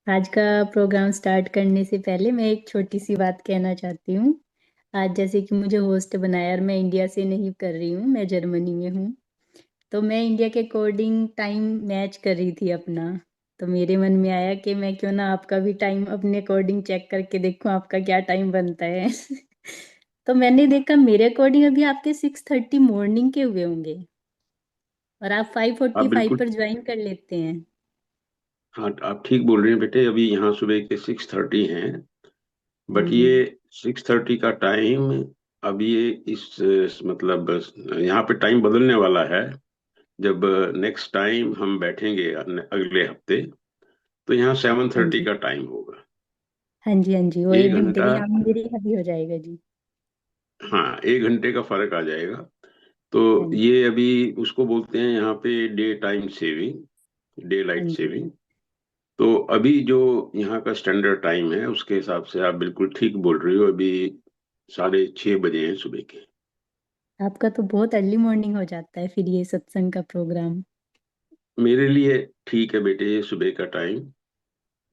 आज का programme start करने से पहले मैं एक छोटी सी बात कहना चाहती हूँ। आज जैसे कि मुझे होस्ट बनाया और मैं इंडिया से नहीं कर रही हूँ, मैं जर्मनी में हूँ। तो मैं इंडिया के अकॉर्डिंग टाइम मैच कर रही थी अपना। तो मेरे मन में आया कि मैं क्यों ना आपका भी टाइम अपने अकॉर्डिंग चेक करके देखूं आपका क्या टाइम बनता है। तो मैंने देखा मेरे अकॉर्डिंग अभी आपके 6:30 मॉर्निंग के हुए होंगे और आप आप 5:45 बिल्कुल। पर ज्वाइन कर लेते हैं। हाँ, आप ठीक बोल रहे हैं बेटे। अभी यहाँ सुबह के 6:30 हैं। हाँ बट जी। ये 6:30 का टाइम, अब ये मतलब यहाँ पे टाइम बदलने वाला है। जब नेक्स्ट टाइम हम बैठेंगे अगले हफ्ते, तो यहाँ सेवन हाँ थर्टी जी। का टाइम होगा। हाँ जी। हाँ जी, वो एक 1 घंटे घंटा। के यहाँ मेरे यहाँ भी हो जाएगा जी। हाँ, 1 घंटे का फर्क आ जाएगा। तो हाँ जी। ये अभी उसको बोलते हैं यहाँ पे डे टाइम सेविंग, डे हाँ लाइट जी। सेविंग। तो अभी जो यहाँ का स्टैंडर्ड टाइम है उसके हिसाब से आप बिल्कुल ठीक बोल रही हो। अभी 6:30 बजे हैं सुबह के। आपका तो बहुत अर्ली मॉर्निंग हो जाता है फिर ये सत्संग का प्रोग्राम। मेरे लिए ठीक है बेटे ये सुबह का टाइम,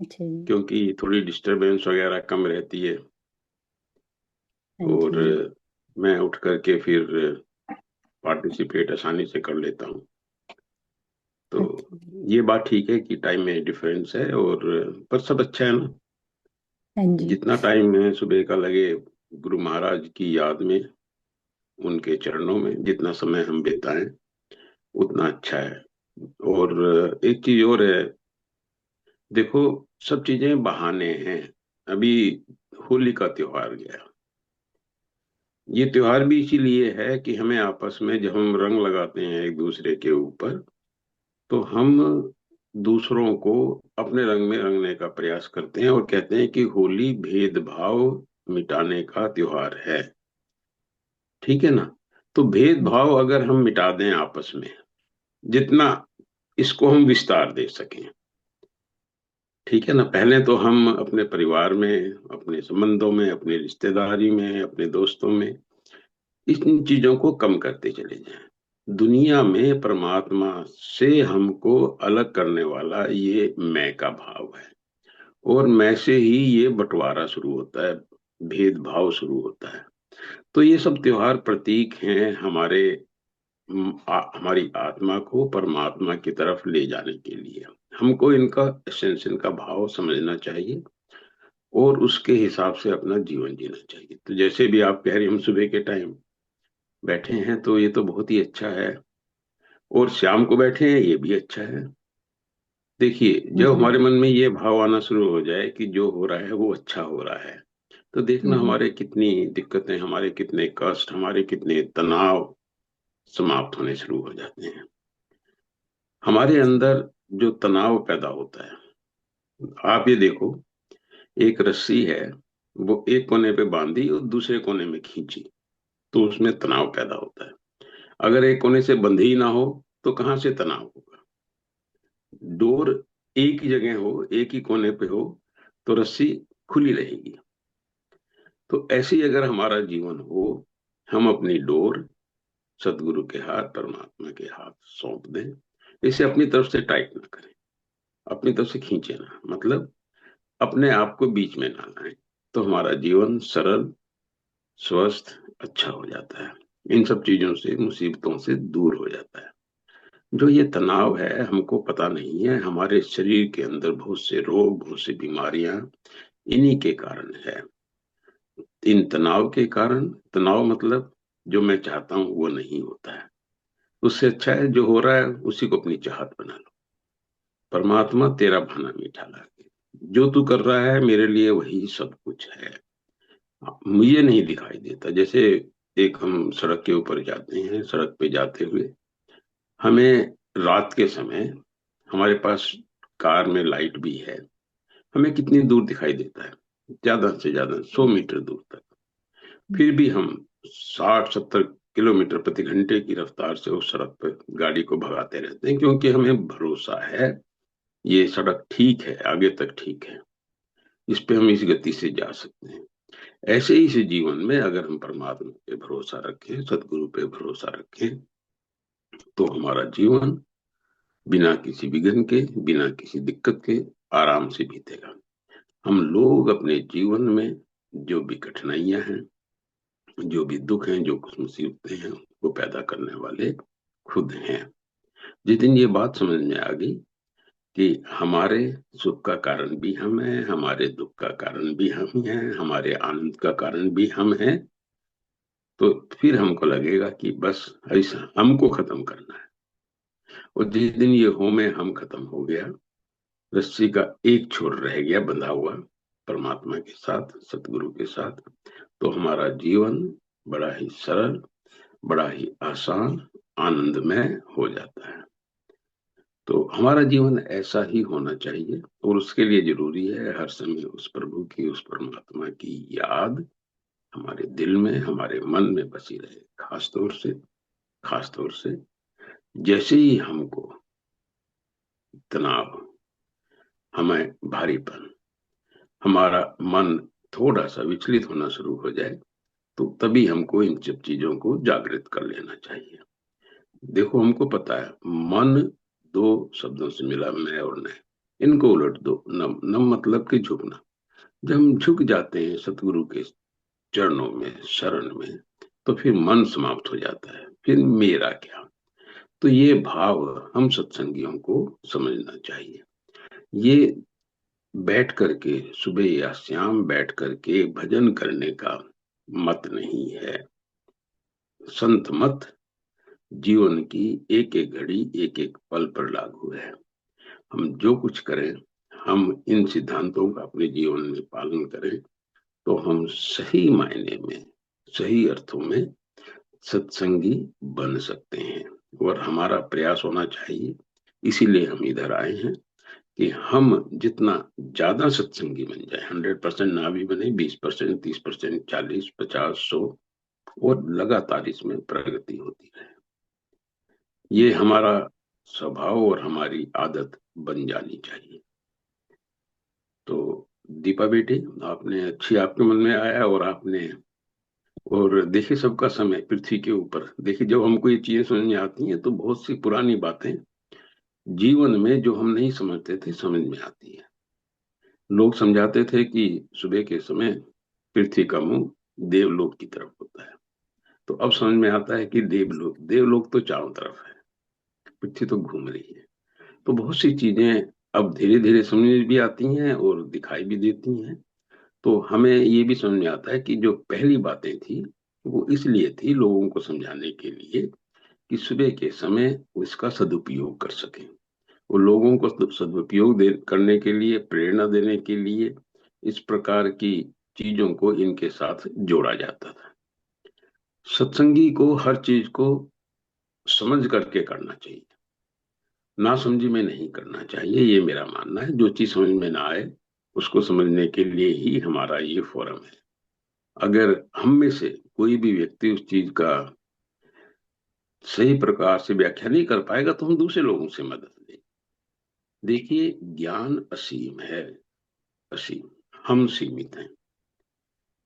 अच्छा जी। क्योंकि थोड़ी डिस्टरबेंस वगैरह कम रहती है। हाँ और जी। मैं उठ करके फिर पार्टिसिपेट आसानी से कर लेता हूँ। तो अच्छा जी। ये बात ठीक है कि टाइम में डिफरेंस है, और पर सब अच्छा है ना। हाँ जी। जितना टाइम है सुबह का लगे गुरु महाराज की याद में, उनके चरणों में जितना समय हम बिताएं उतना अच्छा है। और एक चीज और है, देखो, सब चीजें बहाने हैं। अभी होली का त्योहार गया। ये त्योहार भी इसीलिए है कि हमें आपस में जब हम रंग लगाते हैं एक दूसरे के ऊपर, तो हम दूसरों को अपने रंग में रंगने का प्रयास करते हैं और कहते हैं कि होली भेदभाव मिटाने का त्योहार है। ठीक है ना। तो हाँ जी। भेदभाव अगर हम मिटा दें आपस में, जितना इसको हम विस्तार दे सकें, ठीक है ना। पहले तो हम अपने परिवार में, अपने संबंधों में, अपनी रिश्तेदारी में, अपने दोस्तों में इन चीजों को कम करते चले जाएं। दुनिया में परमात्मा से हमको अलग करने वाला ये मैं का भाव है। और मैं से ही ये बंटवारा शुरू होता है, भेदभाव शुरू होता है। तो ये सब त्योहार प्रतीक हैं हमारे, हमारी आत्मा को परमात्मा की तरफ ले जाने के लिए। हमको इनका एसेंस, इनका भाव समझना चाहिए और उसके हिसाब से अपना जीवन जीना चाहिए। तो जैसे भी आप कह रहे हैं, हम सुबह के टाइम बैठे हैं तो ये तो बहुत ही अच्छा है। और शाम को बैठे हैं ये भी अच्छा है। देखिए, हाँ जब जी। हमारे मन में ये भाव आना शुरू हो जाए कि जो हो रहा है वो अच्छा हो रहा है, तो देखना हम्म। हमारे कितनी दिक्कतें, हमारे कितने कष्ट, हमारे कितने तनाव समाप्त होने शुरू हो जाते हैं। हमारे अंदर जो तनाव पैदा होता है, आप ये देखो, एक रस्सी है, वो एक कोने पे बांधी और दूसरे कोने में खींची, तो उसमें तनाव पैदा होता है। अगर एक कोने से बंधी ही ना हो तो कहाँ से तनाव होगा। डोर एक ही जगह हो, एक ही कोने पे हो, तो रस्सी खुली रहेगी। तो ऐसे ही अगर हमारा जीवन हो, हम अपनी डोर सदगुरु के हाथ, परमात्मा के हाथ सौंप दें। इसे अपनी तरफ से टाइट ना करें, अपनी तरफ से खींचे ना, मतलब अपने आप को बीच में ना लाएं, तो हमारा जीवन सरल, स्वस्थ, अच्छा हो जाता है। इन सब चीजों से, मुसीबतों से दूर हो जाता है। जो ये तनाव है, हमको पता नहीं है, हमारे शरीर के अंदर बहुत से रोग, बहुत सी बीमारियां इन्हीं के कारण है। इन तनाव के कारण, तनाव मतलब जो मैं चाहता हूं वो नहीं होता है। उससे अच्छा है जो हो रहा है उसी को अपनी चाहत बना लो। परमात्मा तेरा भाना मीठा लागे, जो तू कर रहा है मेरे लिए वही सब कुछ है। मुझे नहीं दिखाई देता। जैसे एक हम सड़क के ऊपर जाते हैं, सड़क पे जाते हुए हमें रात के समय, हमारे पास कार में लाइट भी है, हमें कितनी दूर दिखाई देता है, ज्यादा से ज्यादा 100 मीटर दूर तक। फिर भी हम 60-70 किलोमीटर प्रति घंटे की रफ्तार से उस सड़क पर गाड़ी को भगाते रहते हैं, क्योंकि हमें भरोसा है ये सड़क ठीक है, आगे तक ठीक है, इस पे हम इस गति से जा सकते हैं। ऐसे ही इस जीवन में अगर हम परमात्मा पे भरोसा रखें, सदगुरु पे भरोसा रखें, तो हमारा जीवन बिना किसी विघ्न के, बिना किसी दिक्कत के आराम से बीतेगा। हम लोग अपने जीवन में जो भी कठिनाइयां हैं, जो भी दुख हैं, जो कुछ मुसीबतें हैं, वो पैदा करने वाले खुद हैं। जिस दिन ये बात समझ में आ गई कि हमारे सुख का कारण भी हम हैं, हमारे दुख का कारण भी हम ही हैं, हमारे आनंद का कारण भी हम हैं, तो फिर हमको लगेगा कि बस ऐसा हमको खत्म करना है। और जिस दिन ये हो में हम खत्म हो गया, रस्सी का एक छोर रह गया बंधा हुआ परमात्मा के साथ, सतगुरु के साथ, तो हमारा जीवन बड़ा ही सरल, बड़ा ही आसान, आनंदमय हो जाता है। तो हमारा जीवन ऐसा ही होना चाहिए, और उसके लिए जरूरी है हर समय उस प्रभु की, उस परमात्मा की याद हमारे दिल में, हमारे मन में बसी रहे। खास तौर से जैसे ही हमको तनाव, हमें भारीपन, हमारा मन थोड़ा सा विचलित होना शुरू हो जाए, तो तभी हमको इन सब चीजों को जागृत कर लेना चाहिए। देखो, हमको पता है मन दो शब्दों से मिला, मैं और न। इनको उलट दो, नम नम मतलब कि झुकना। जब हम झुक जाते हैं सतगुरु के चरणों में, शरण में, तो फिर मन समाप्त हो जाता है, फिर मेरा क्या। तो ये भाव हम सत्संगियों को समझना चाहिए। ये बैठ करके सुबह या शाम बैठ करके भजन करने का मत नहीं है। संत मत जीवन की एक एक घड़ी, एक एक पल पर लागू है। हम जो कुछ करें, हम इन सिद्धांतों का अपने जीवन में पालन करें, तो हम सही मायने में, सही अर्थों में सत्संगी बन सकते हैं। और हमारा प्रयास होना चाहिए, इसीलिए हम इधर आए हैं, कि हम जितना ज्यादा सत्संगी बन जाए, 100% ना भी बने, 20%, 30%, 40, 50, 100, और लगातार इसमें प्रगति होती रहे। ये हमारा स्वभाव और हमारी आदत बन जानी चाहिए। तो दीपा बेटी, आपने अच्छी, आपके मन में आया, और आपने, और देखिए सबका समय पृथ्वी के ऊपर, देखिए जब हमको ये चीजें समझ में आती हैं, तो बहुत सी पुरानी बातें जीवन में जो हम नहीं समझते थे समझ में आती है। लोग समझाते थे कि सुबह के समय पृथ्वी का मुंह देवलोक की तरफ होता है, तो अब समझ में आता है कि देवलोक तो चारों तरफ है, पृथ्वी तो घूम रही है। तो बहुत सी चीजें अब धीरे धीरे समझ में भी आती हैं और दिखाई भी देती हैं। तो हमें ये भी समझ में आता है कि जो पहली बातें थी, वो इसलिए थी लोगों को समझाने के लिए कि सुबह के समय उसका सदुपयोग कर सकें। वो लोगों को करने के लिए, प्रेरणा देने के लिए इस प्रकार की चीजों को इनके साथ जोड़ा जाता था। सत्संगी को हर चीज को समझ करके करना चाहिए, ना समझी में नहीं करना चाहिए। ये मेरा मानना है। जो चीज समझ में ना आए, उसको समझने के लिए ही हमारा ये फोरम है। अगर हम में से कोई भी व्यक्ति उस चीज का सही प्रकार से व्याख्या नहीं कर पाएगा, तो हम दूसरे लोगों से मदद लें। देखिए, ज्ञान असीम है, असीम। हम सीमित हैं,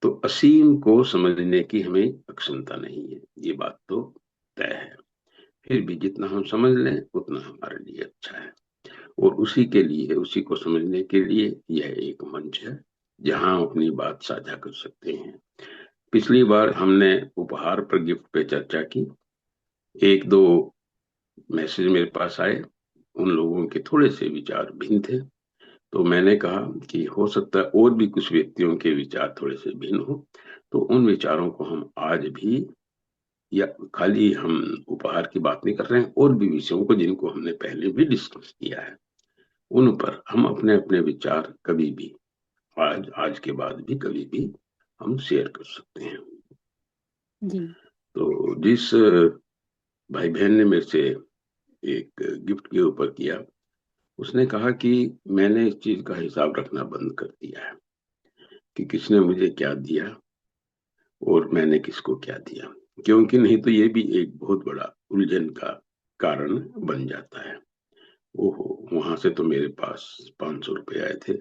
तो असीम को समझने की हमें अक्षमता नहीं है, ये बात तो तय है। फिर भी जितना हम समझ लें उतना हमारे लिए अच्छा है। और उसी के लिए, उसी को समझने के लिए यह एक मंच है, जहां हम अपनी बात साझा कर सकते हैं। पिछली बार हमने उपहार पर, गिफ्ट पे चर्चा की। एक दो मैसेज मेरे पास आए, उन लोगों के थोड़े से विचार भिन्न थे। तो मैंने कहा कि हो सकता है और भी कुछ व्यक्तियों के विचार थोड़े से भिन्न हो, तो उन विचारों को हम आज भी, या खाली हम उपहार की बात नहीं कर रहे हैं, और भी विषयों को जिनको हमने पहले भी डिस्कस किया है, उन पर हम अपने अपने विचार कभी भी, आज आज के बाद भी कभी भी हम शेयर कर सकते हैं। जी। तो जिस भाई बहन ने मेरे से एक गिफ्ट के ऊपर किया, उसने कहा कि मैंने इस चीज का हिसाब रखना बंद कर दिया है कि किसने मुझे क्या दिया और मैंने किसको क्या दिया, क्योंकि नहीं तो ये भी एक बहुत बड़ा उलझन का कारण बन जाता है। ओहो, वहां से तो मेरे पास 500 रुपये आए थे,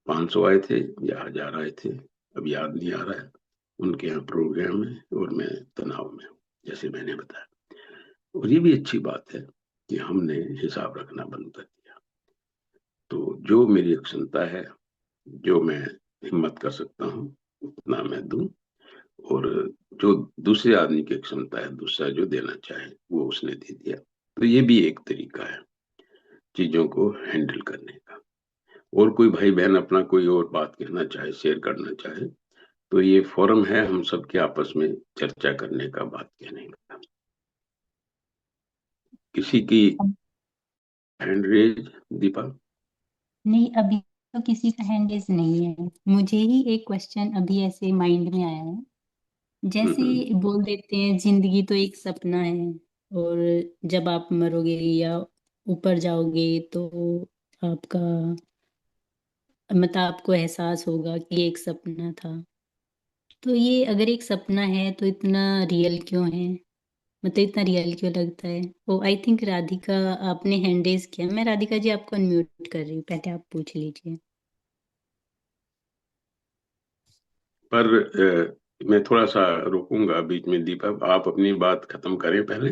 500 आए थे या 1000 आए थे, अब याद नहीं आ रहा है। उनके यहाँ प्रोग्राम है और मैं तनाव में हूँ, जैसे मैंने बताया। और ये भी अच्छी बात है कि हमने हिसाब रखना बंद कर दिया। तो जो मेरी क्षमता है, जो मैं हिम्मत कर सकता हूँ, उतना मैं दूं। और जो दूसरे आदमी की क्षमता है, दूसरा जो देना चाहे वो उसने दे दिया। तो ये भी एक तरीका है चीजों को हैंडल करने का। और कोई भाई बहन अपना कोई और बात कहना चाहे, शेयर करना चाहे, तो ये फोरम है हम सबके आपस में चर्चा करने का, बात कहने का। किसी की अब हैंड रेज, दीपा? नहीं, अभी तो किसी का हैंड रेज़ नहीं है। मुझे ही एक क्वेश्चन अभी ऐसे माइंड में आया है। जैसे हम्म। बोल देते हैं जिंदगी तो एक सपना है, और जब आप मरोगे या ऊपर जाओगे तो आपका मतलब आपको एहसास होगा कि ये एक सपना था। तो ये अगर एक सपना है तो इतना रियल क्यों है? मतलब इतना रियल क्यों लगता है? ओ आई थिंक राधिका, आपने हैंड रेज किया। मैं राधिका जी आपको अनम्यूट कर रही हूँ, पहले आप पूछ लीजिए। पर मैं थोड़ा सा रोकूंगा बीच में। दीपक, आप अपनी बात खत्म करें पहले।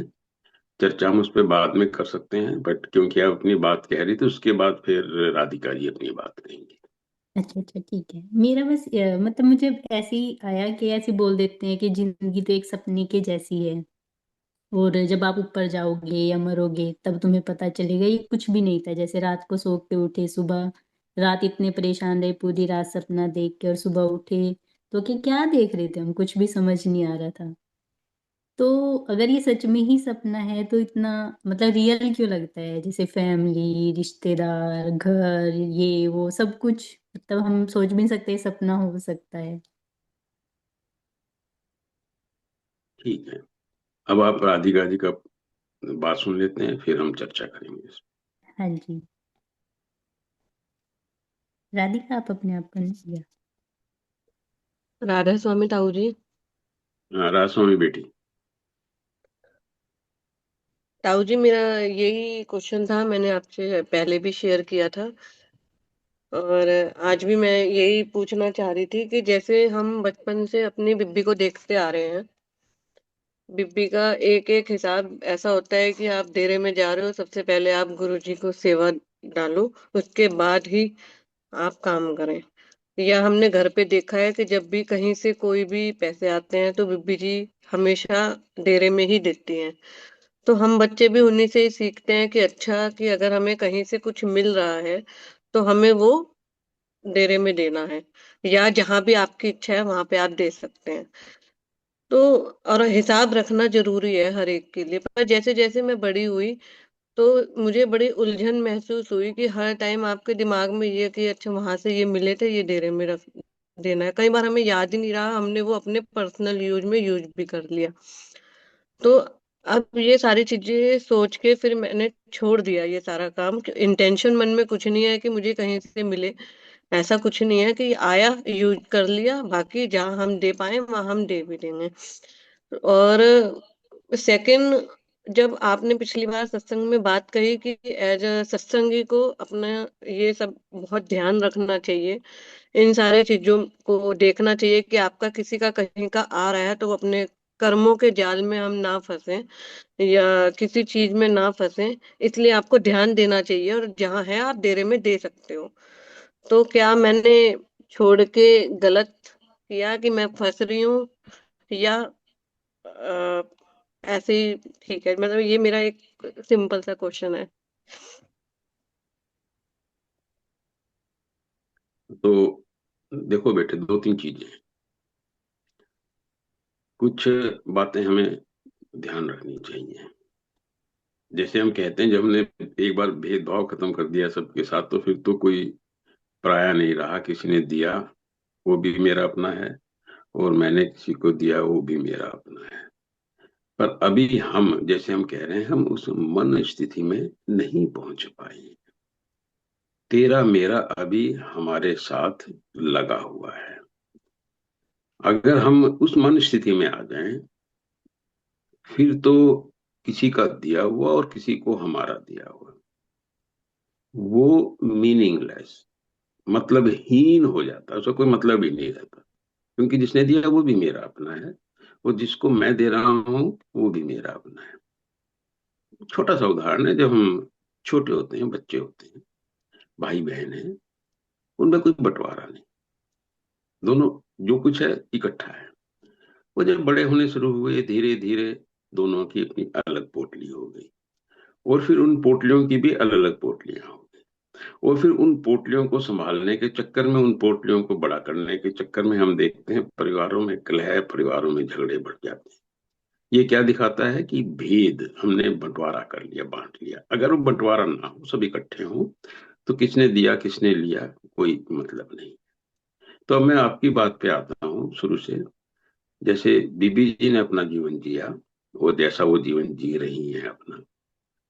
चर्चा हम उस पर बाद में कर सकते हैं, बट क्योंकि आप अपनी बात कह रही थी, उसके बाद फिर राधिका जी अपनी बात कहेंगी। अच्छा अच्छा, ठीक है। मेरा बस मतलब मुझे ऐसे ही आया कि ऐसे बोल देते हैं कि जिंदगी तो एक सपने के जैसी है, और जब आप ऊपर जाओगे या मरोगे तब तुम्हें पता चलेगा ये कुछ भी नहीं था। जैसे रात को सो के उठे, सुबह रात इतने परेशान रहे, पूरी रात सपना देख के, और सुबह उठे तो कि क्या देख रहे थे हम, कुछ भी समझ नहीं आ रहा था। तो अगर ये सच में ही सपना है तो इतना मतलब रियल क्यों लगता है? जैसे फैमिली, रिश्तेदार, घर, ये वो सब कुछ, मतलब हम सोच भी नहीं सकते सपना हो सकता है। ठीक है, अब आप राधिका जी का बात सुन लेते हैं, फिर हम चर्चा करेंगे इस हाँ जी, राधिका आप अपने आप को नहीं। राधा स्वामी ताऊ जी। पर। हाँ, राजस्वामी बेटी। ताऊ जी, मेरा यही क्वेश्चन था, मैंने आपसे पहले भी शेयर किया था, और आज भी मैं यही पूछना चाह रही थी कि जैसे हम बचपन से अपनी बिब्बी को देखते आ रहे हैं, बिब्बी का एक एक हिसाब ऐसा होता है कि आप डेरे में जा रहे हो, सबसे पहले आप गुरुजी को सेवा डालो, उसके बाद ही आप काम करें। या हमने घर पे देखा है कि जब भी कहीं से कोई भी पैसे आते हैं तो बिब्बी जी हमेशा डेरे में ही देती हैं। तो हम बच्चे भी उन्हीं से ही सीखते हैं कि अच्छा, कि अगर हमें कहीं से कुछ मिल रहा है तो हमें वो डेरे में देना है, या जहां भी आपकी इच्छा है वहां पे आप दे सकते हैं। तो और हिसाब रखना जरूरी है हर एक के लिए। पर जैसे जैसे मैं बड़ी हुई तो मुझे बड़ी उलझन महसूस हुई कि हर टाइम आपके दिमाग में ये कि अच्छा, वहां से ये मिले थे, ये डेरे में रख देना है। कई बार हमें याद ही नहीं रहा, हमने वो अपने पर्सनल यूज में यूज भी कर लिया। तो अब ये सारी चीजें सोच के फिर मैंने छोड़ दिया ये सारा काम। इंटेंशन मन में कुछ नहीं है कि मुझे कहीं से मिले, ऐसा कुछ नहीं है कि आया यूज कर लिया, बाकी जहां हम दे पाए वहां हम दे भी देंगे। और सेकंड, जब आपने पिछली बार सत्संग में बात कही कि एज अ सत्संगी को अपना ये सब बहुत ध्यान रखना चाहिए, इन सारे चीजों को देखना चाहिए कि आपका किसी का कहीं का आ रहा है तो वो अपने कर्मों के जाल में हम ना फंसे, या किसी चीज में ना फंसे, इसलिए आपको ध्यान देना चाहिए, और जहां है आप डेरे में दे सकते हो। तो क्या मैंने छोड़ के गलत किया कि मैं फंस रही हूँ, या अ, ऐसे ही ठीक है? मतलब ये मेरा एक सिंपल सा क्वेश्चन है। तो देखो बेटे, दो तीन चीजें हैं। कुछ बातें हमें ध्यान रखनी चाहिए। जैसे हम कहते हैं, जब हमने एक बार भेदभाव खत्म कर दिया सबके साथ, तो फिर तो कोई पराया नहीं रहा। किसी ने दिया वो भी मेरा अपना है, और मैंने किसी को दिया वो भी मेरा अपना है। पर अभी हम, जैसे हम कह रहे हैं, हम उस मन स्थिति में नहीं पहुंच पाए। तेरा मेरा अभी हमारे साथ लगा हुआ है। अगर हम उस मन स्थिति में आ जाएं, फिर तो किसी का दिया हुआ और किसी को हमारा दिया हुआ, वो मीनिंगलेस, मतलब हीन हो जाता है। उसका कोई मतलब ही नहीं रहता, क्योंकि जिसने दिया वो भी मेरा अपना है, और जिसको मैं दे रहा हूँ वो भी मेरा अपना है। छोटा सा उदाहरण है, जब हम छोटे होते हैं, बच्चे होते हैं, भाई बहन हैं, उनमें कोई बंटवारा नहीं, दोनों जो कुछ है इकट्ठा है। वो जब बड़े होने शुरू हुए, धीरे धीरे दोनों की अपनी अलग पोटली हो गई, और फिर उन पोटलियों की भी अलग अलग पोटलियां हो गई, और फिर उन पोटलियों को संभालने के चक्कर में, उन पोटलियों को बड़ा करने के चक्कर में हम देखते हैं परिवारों में कलह, परिवारों में झगड़े बढ़ जाते हैं। ये क्या दिखाता है कि भेद, हमने बंटवारा कर लिया, बांट लिया। अगर वो बंटवारा ना हो, सब इकट्ठे हो, तो किसने दिया किसने लिया कोई मतलब नहीं। तो अब मैं आपकी बात पे आता हूँ शुरू से। जैसे बीबी जी ने अपना जीवन जिया, और जैसा वो जीवन जी रही हैं अपना,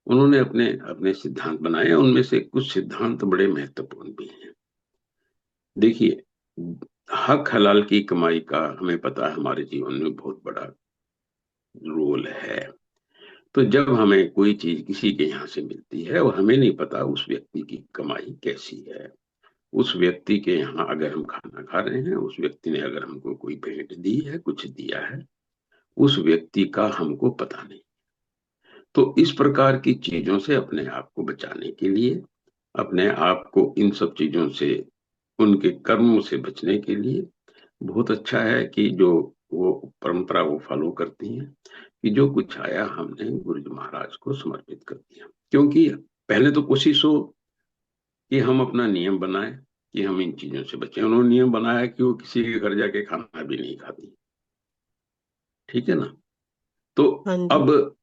उन्होंने अपने अपने सिद्धांत बनाए, उनमें से कुछ सिद्धांत बड़े महत्वपूर्ण भी हैं। देखिए, हक हलाल की कमाई का हमें पता है हमारे जीवन में बहुत बड़ा रोल है। तो जब हमें कोई चीज किसी के यहाँ से मिलती है और हमें नहीं पता उस व्यक्ति की कमाई कैसी है, उस व्यक्ति के यहाँ अगर हम खाना खा रहे हैं, उस व्यक्ति ने अगर हमको कोई भेंट दी है, कुछ दिया है, उस व्यक्ति का हमको पता नहीं। तो इस प्रकार की चीजों से अपने आप को बचाने के लिए, अपने आप को इन सब चीजों से, उनके कर्मों से बचने के लिए बहुत अच्छा है कि जो वो परंपरा वो फॉलो करती हैं, कि जो कुछ आया हमने गुरु जी महाराज को समर्पित कर दिया। क्योंकि पहले तो कोशिश हो कि हम अपना नियम बनाए कि हम इन चीजों से बचें। उन्होंने नियम बनाया कि वो किसी के घर जाके खाना भी नहीं खाती, ठीक है ना। तो हाँ जी। अब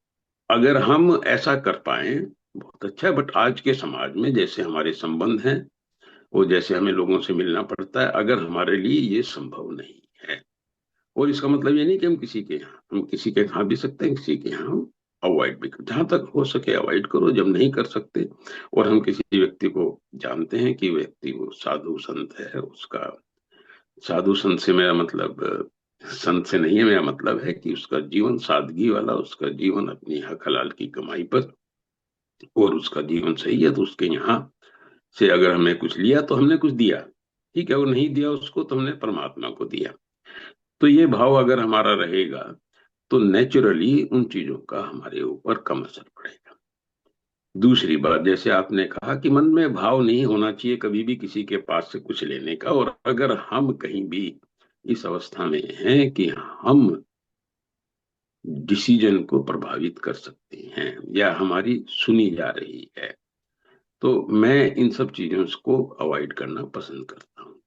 अगर हम ऐसा कर पाए, बहुत अच्छा है। बट आज के समाज में जैसे हमारे संबंध हैं, और जैसे हमें लोगों से मिलना पड़ता है, अगर हमारे लिए ये संभव नहीं है, और इसका मतलब ये नहीं कि हम किसी के यहाँ, हम किसी के खा भी सकते हैं, किसी के यहाँ हम अवॉइड भी कर, जहां तक हो सके अवॉइड करो। जब नहीं कर सकते, और हम किसी व्यक्ति को जानते हैं कि व्यक्ति वो साधु संत है, उसका, साधु संत से मेरा मतलब संत से नहीं है, मेरा मतलब है कि उसका जीवन सादगी वाला, उसका जीवन अपनी हक हलाल की कमाई पर, और उसका जीवन सही है, तो उसके यहाँ से अगर हमने कुछ लिया तो हमने कुछ दिया, ठीक है। और नहीं दिया उसको तो हमने परमात्मा को दिया। तो ये भाव अगर हमारा रहेगा, तो नेचुरली उन चीजों का हमारे ऊपर कम असर पड़ेगा। दूसरी बात, जैसे आपने कहा कि मन में भाव नहीं होना चाहिए कभी भी किसी के पास से कुछ लेने का। और अगर हम कहीं भी इस अवस्था में हैं कि हम डिसीजन को प्रभावित कर सकते हैं, या हमारी सुनी जा रही है, तो मैं इन सब चीजों को अवॉइड करना पसंद करता हूँ।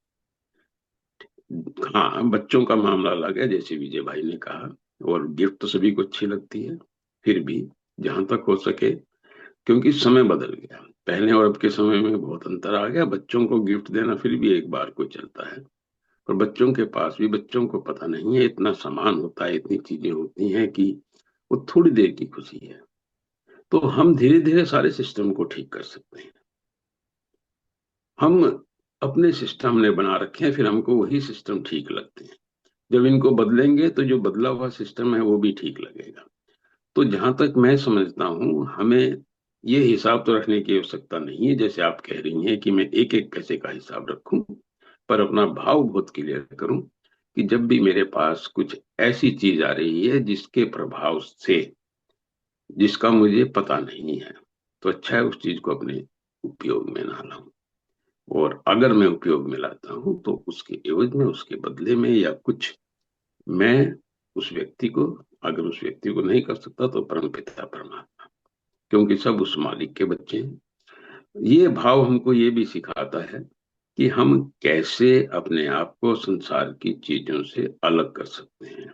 हाँ, बच्चों का मामला अलग है, जैसे विजय भाई ने कहा, और गिफ्ट तो सभी को अच्छी लगती है। फिर भी जहां तक हो सके, क्योंकि समय बदल गया, पहले और अब के समय में बहुत अंतर आ गया। बच्चों को गिफ्ट देना फिर भी एक बार को चलता है, पर बच्चों के पास भी, बच्चों को पता नहीं है, इतना सामान होता है, इतनी चीजें होती हैं कि वो थोड़ी देर की खुशी है। तो हम धीरे धीरे सारे सिस्टम को ठीक कर सकते हैं। हम अपने सिस्टम ने बना रखे हैं, फिर हमको वही सिस्टम ठीक लगते हैं। जब इनको बदलेंगे तो जो बदला हुआ सिस्टम है वो भी ठीक लगेगा। तो जहां तक मैं समझता हूँ, हमें ये हिसाब तो रखने की आवश्यकता नहीं है, जैसे आप कह रही हैं कि मैं एक एक पैसे का हिसाब रखूं, पर अपना भाव बहुत क्लियर करूं कि जब भी मेरे पास कुछ ऐसी चीज आ रही है जिसके प्रभाव से, जिसका मुझे पता नहीं है, तो अच्छा है उस चीज को अपने उपयोग में ना लाऊं। और अगर मैं उपयोग में लाता हूं तो उसके एवज में, उसके बदले में, या कुछ मैं उस व्यक्ति को, अगर उस व्यक्ति को नहीं कर सकता तो परम पिता परमात्मा, क्योंकि सब उस मालिक के बच्चे हैं। ये भाव हमको ये भी सिखाता है कि हम कैसे अपने आप को संसार की चीजों से अलग कर सकते हैं।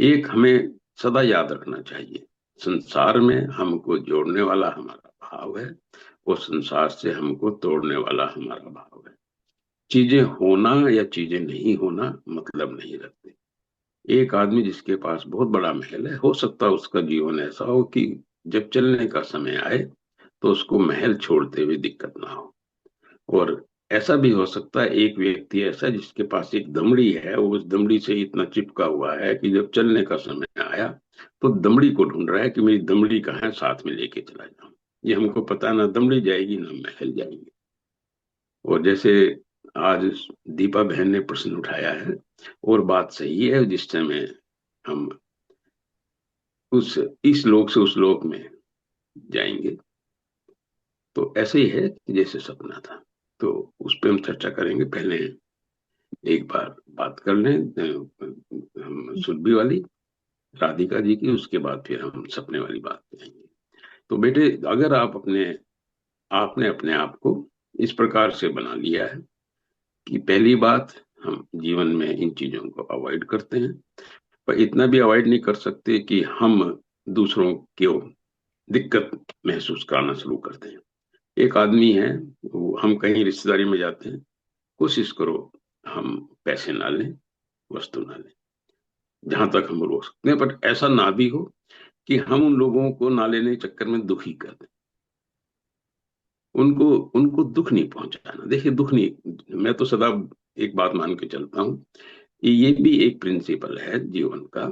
एक हमें सदा याद रखना चाहिए, संसार में हमको जोड़ने वाला हमारा भाव है, और संसार से हमको तोड़ने वाला हमारा भाव है। चीजें होना या चीजें नहीं होना मतलब नहीं रखते। एक आदमी जिसके पास बहुत बड़ा महल है, हो सकता है उसका जीवन ऐसा हो कि जब चलने का समय आए तो उसको महल छोड़ते हुए दिक्कत ना हो। और ऐसा भी हो सकता है एक व्यक्ति ऐसा जिसके पास एक दमड़ी है, वो उस दमड़ी से इतना चिपका हुआ है कि जब चलने का समय आया तो दमड़ी को ढूंढ रहा है कि मेरी दमड़ी कहाँ है, साथ में लेके चला जाऊं। ये हमको पता ना दमड़ी जाएगी ना महल जाएंगे। और जैसे आज दीपा बहन ने प्रश्न उठाया है, और बात सही है, जिस समय हम उस इस लोक से उस लोक में जाएंगे। तो ऐसे ही है कि जैसे सपना था। तो उस पर हम चर्चा करेंगे। पहले एक बार बात कर लें हम सुरभि वाली, राधिका जी की, उसके बाद फिर हम सपने वाली बात करेंगे। तो बेटे, अगर आपने अपने आप को इस प्रकार से बना लिया है कि पहली बात, हम जीवन में इन चीजों को अवॉइड करते हैं, पर इतना भी अवॉइड नहीं कर सकते कि हम दूसरों को दिक्कत महसूस कराना शुरू करते हैं। एक आदमी है, हम कहीं रिश्तेदारी में जाते हैं, कोशिश करो हम पैसे ना लें, वस्तु ना लें, जहां तक हम रोक सकते हैं, बट ऐसा ना भी हो कि हम उन लोगों को ना लेने के चक्कर में दुखी कर दें। उनको उनको दुख नहीं पहुंचाना। देखिए, दुख नहीं, मैं तो सदा एक बात मान के चलता हूँ, ये भी एक प्रिंसिपल है जीवन का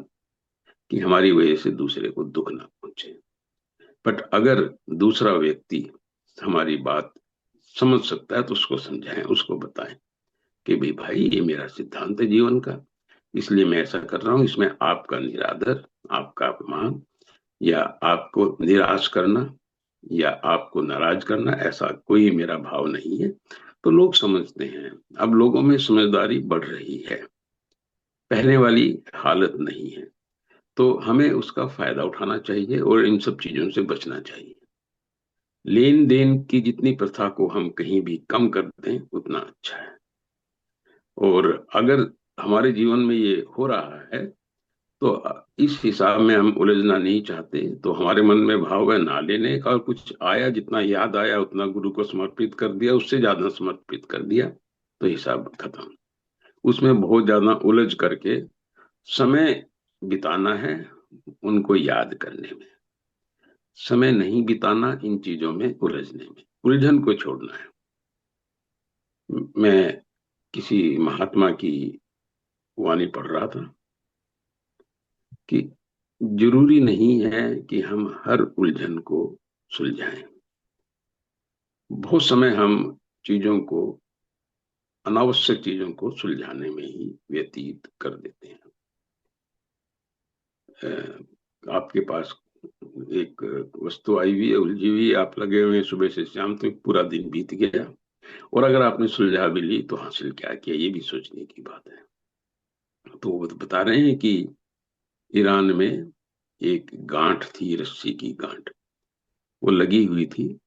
कि हमारी वजह से दूसरे को दुख ना पहुंचे। बट अगर दूसरा व्यक्ति हमारी बात समझ सकता है तो उसको समझाएं, उसको बताएं कि भाई भाई, ये मेरा सिद्धांत है जीवन का, इसलिए मैं ऐसा कर रहा हूँ। इसमें आपका निरादर, आपका अपमान, या आपको निराश करना, या आपको नाराज करना, ऐसा कोई मेरा भाव नहीं है। तो लोग समझते हैं। अब लोगों में समझदारी बढ़ रही है, पहले वाली हालत नहीं है। तो हमें उसका फायदा उठाना चाहिए और इन सब चीजों से बचना चाहिए। लेन देन की जितनी प्रथा को हम कहीं भी कम कर दें उतना अच्छा है। और अगर हमारे जीवन में ये हो रहा है तो इस हिसाब में हम उलझना नहीं चाहते, तो हमारे मन में भाव है ना लेने का, और कुछ आया, जितना याद आया उतना गुरु को समर्पित कर दिया, उससे ज्यादा समर्पित कर दिया, तो हिसाब खत्म। उसमें बहुत ज्यादा उलझ करके समय बिताना है उनको याद करने में, समय नहीं बिताना इन चीजों में उलझने में, उलझन को छोड़ना है। मैं किसी महात्मा की वाणी पढ़ रहा था कि जरूरी नहीं है कि हम हर उलझन को सुलझाएं। बहुत समय हम चीजों को, अनावश्यक चीजों को सुलझाने में ही व्यतीत कर देते हैं। आपके पास एक वस्तु आई हुई है, उलझी हुई है, आप लगे हुए हैं सुबह से शाम तक, पूरा दिन बीत गया, और अगर आपने सुलझा भी ली तो हासिल क्या किया, ये भी सोचने की बात है। तो वो बता रहे हैं कि ईरान में एक गांठ थी, रस्सी की गांठ, वो लगी हुई थी,